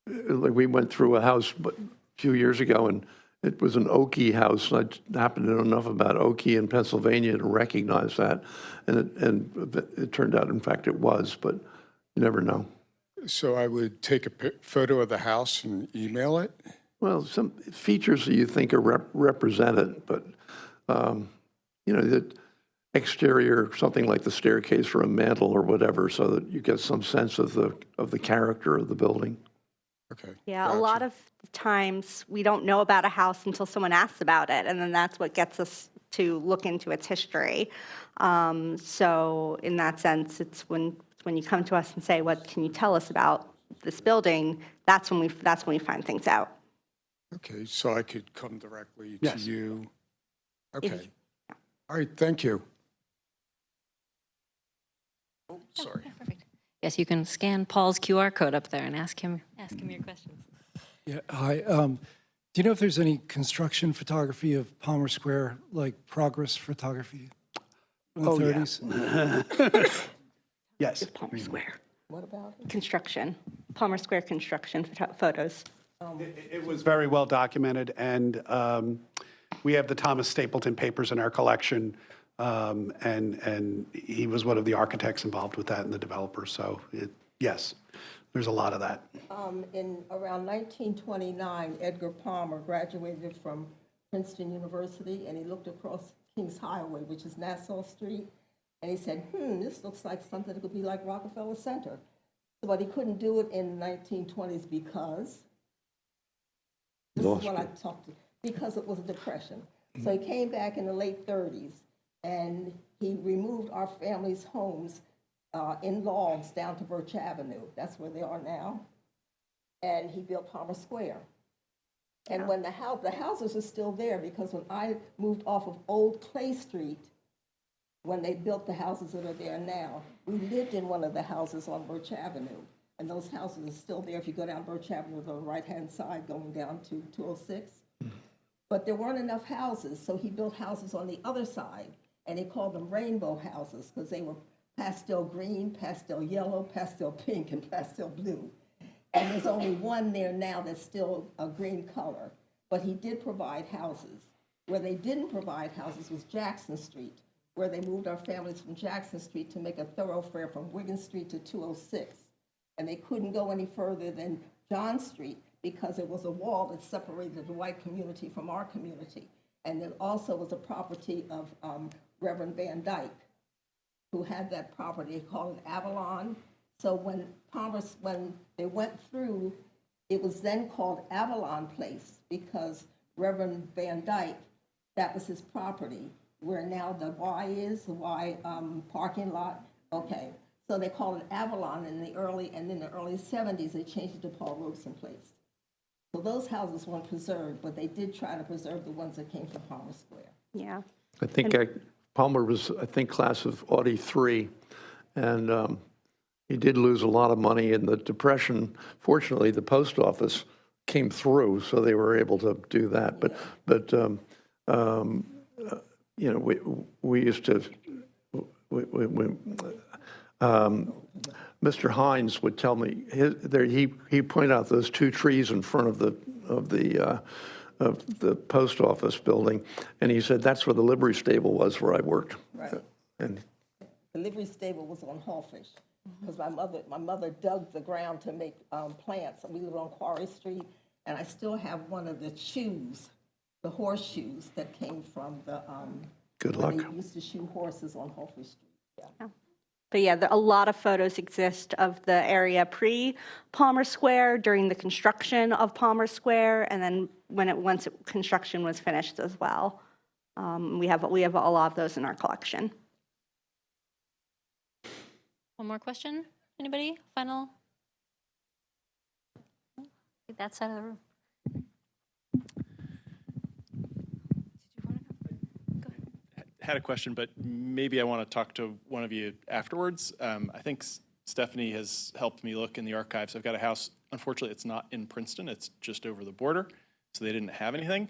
like we went through a house a few years ago, and it was an Okie house. I happened to know enough about Okie in Pennsylvania to recognize that, and it turned out, in fact, it was, but you never know. So I would take a photo of the house and email it? Well, some features that you think are represented, but the exterior, something like the staircase or a mantle or whatever, so that you get some sense of the character of the building. Okay. Yeah, gotcha. a lot of times we don't know about a house until someone asks about it, and then that's what gets us to look into its history. So in that sense, it's when you come to us and say, "What can you tell us about this building?" That's when we find things out. Okay, so I could come directly to Yes. you? If- Okay. All right, thank you. Oh, sorry. Yeah, perfect. Yes, you can scan Paul's QR code up there and ask him your questions. Yeah, hi. Do you know if there's any construction photography of Palmer Square, like progress photography from the 30s? Yes. Palmer Square. What about it? Construction, Palmer Square construction photos. It was very well documented, and we have the Thomas Stapleton papers in our collection, and he was one of the architects involved with that and the developer. So yes, there's a lot of that. In around 1929, Edgar Palmer graduated from Princeton University, and he looked across Kings Highway, which is Nassau Street, And he said, this looks like something that could be like Rockefeller Center. But he couldn't do it in the 1920s because, this is what I talked to, because it was a depression. So he came back in the late 30s, and he removed our family's homes in logs down to Birch Avenue. That's where they are now. And he built Palmer Square. And when the houses are still there, because when I moved off of Old Clay Street, when they built the houses that are there now, we lived in one of the houses on Birch Avenue. And those houses are still there if you go down Birch Avenue on the right-hand side going down to 206. But there weren't enough houses, so he built houses on the other side, and he called them rainbow houses because they were pastel green, pastel yellow, pastel pink, and pastel blue. And there's only one there now that's still a green color. But he did provide houses. Where they didn't provide houses was Jackson Street, where they moved our families from Jackson Street to make a thoroughfare from Wigan Street to 206. And they couldn't go any further than John Street because there was a wall that separated the white community from our community. And it also was a property of Reverend Van Dyke, who had that property called Avalon. So when they went through, it was then called Avalon Place because Reverend Van Dyke, that was his property, where now the Y is, the Y parking lot. Okay, so they called it Avalon in the early 70s, they changed it to Paul Robeson Place. So those houses weren't preserved, but they did try to preserve the ones that came from Palmer Square. Yeah. I think Palmer was, class of Audi 3, and he did lose a lot of money in the Depression. Fortunately, the post office came through, so they were able to do that. But you know, we used to. Mr. Hines would tell me he pointed out those two trees in front of the post office building, and he said that's where the livery stable was where I worked. Right. And the livery stable was on Hallfish because my mother dug the ground to make plants. We lived on Quarry Street, and I still have one of the shoes, the horseshoes that came from the. Good when luck. They used to shoe horses on Hallfish Street. Yeah. But yeah, a lot of photos exist of the area pre-Palmer Square, during the construction of Palmer Square, and then once construction was finished as well. We have a lot of those in our collection. One more question? Anybody? Final? That side of the room. Had a question, but maybe I want to talk to one of you afterwards. I think Stephanie has helped me look in the archives. I've got a house. Unfortunately, it's not in Princeton. It's just over the border, so they didn't have anything.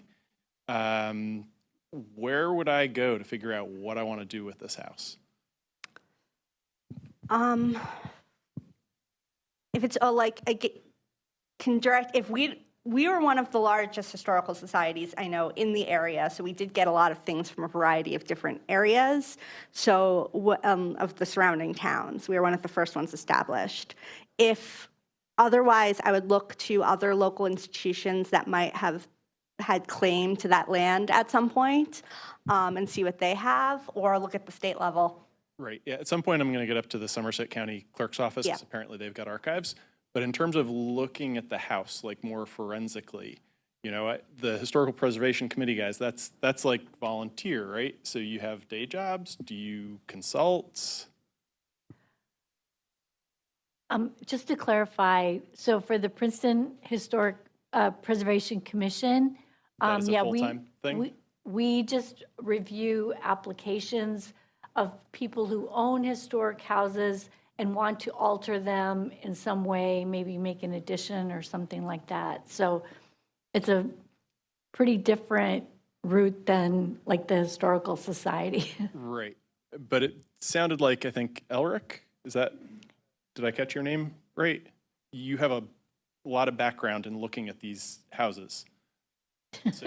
Where would I go to figure out what I want to do with this house? If it's if we were one of the largest historical societies I know in the area, so we did get a lot of things from a variety of different areas, so of the surrounding towns. We were one of the first ones established. If otherwise, I would look to other local institutions that might have had claim to that land at some point and see what they have, or look at the state level. Right. Yeah. At some point, I'm going to get up to the Somerset County Clerk's office because apparently they've got archives. But in terms of looking at the house, like more forensically, you know, the Historical Preservation Committee guys, that's like volunteer, right? So you have day jobs? Do you consult? Just to clarify, so for the Princeton Historic Preservation Commission, That is a full-time thing? we just review applications of people who own historic houses and want to alter them in some way, maybe make an addition or something like that. So it's a pretty different route than like the Historical Society. Right. But it sounded like, I think, Elric, did I catch your name right? You have a lot of background in looking at these houses. So.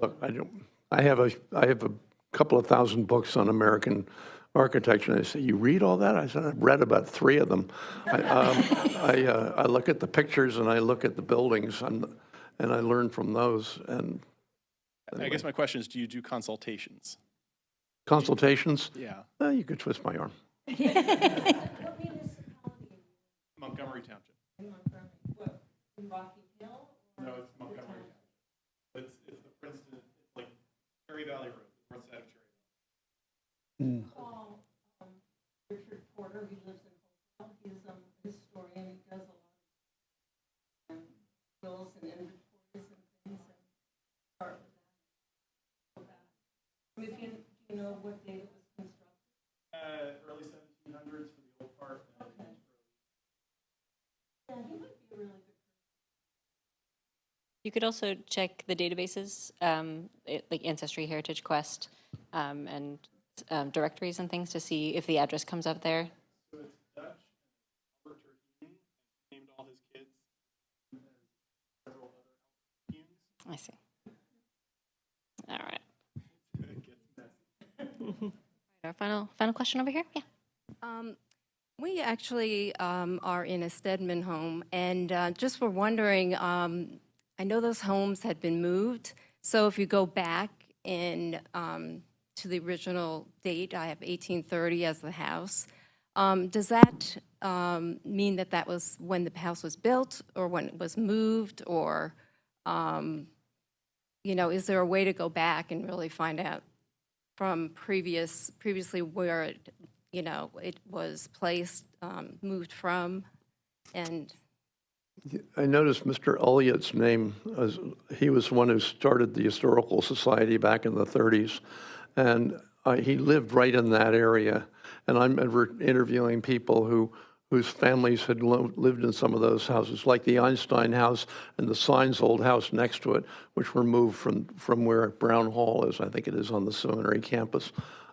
look, I have a couple of thousand books on American architecture, and they say, you read all that? I said, I've read about 3 of them. I look at the pictures and I look at the buildings and I learn from those. And anyway. I guess my question is, do you do consultations? Consultations? Yeah. You could twist my arm. Montgomery Township. No, it's Montgomery Township. It's the Princeton, it's like Cherry Valley Road, the north side of Cherry Valley. Call Richard Porter, he lives in Hopewell. He's a historian. He does a lot of wills and inventories and things. And start with that. I mean, do you know what date it was constructed? Early 1700s for the old part. Okay. Yeah, he might be a really good. You could also check the databases, like Ancestry, Heritage Quest, and directories and things to see if the address comes up there. So it's Dutch, Albert Terhune, named all his kids as several other Terhunes. I see. All right. It gets messy. Our final question over here. Yeah. We actually are in a Stedman home, and just were wondering, I know those homes had been moved, so if you go back in to the original date, I have 1830 as the house. Does that mean that that was when the house was built, or when it was moved, or, is there a way to go back and really find out from previously where it was placed, moved from, and... I noticed Mr. Elliott's name, as he was one who started the Historical Society back in the 30s, and he lived right in that area. And I'm interviewing people whose families had lived in some of those houses, like the Einstein house and the Signs old house next to it, which were moved from where Brown Hall is, I think it is, on the seminary campus.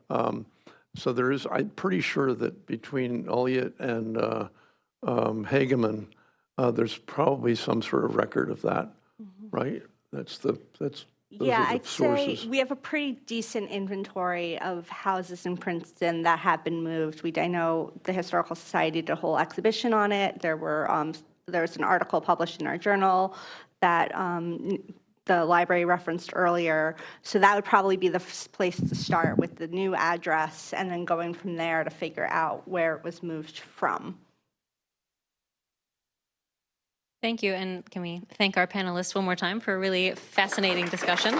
So there is, I'm pretty sure that between Elliott and Hageman, there's probably some sort of record of that, right? Those Yeah, are the I'd sources. say we have a pretty decent inventory of houses in Princeton that have been moved. I know the Historical Society did a whole exhibition on it. There was an article published in our journal that the library referenced earlier. So that would probably be the place to start, with the new address, and then going from there to figure out where it was moved from. Thank you, and can we thank our panelists one more time for a really fascinating discussion?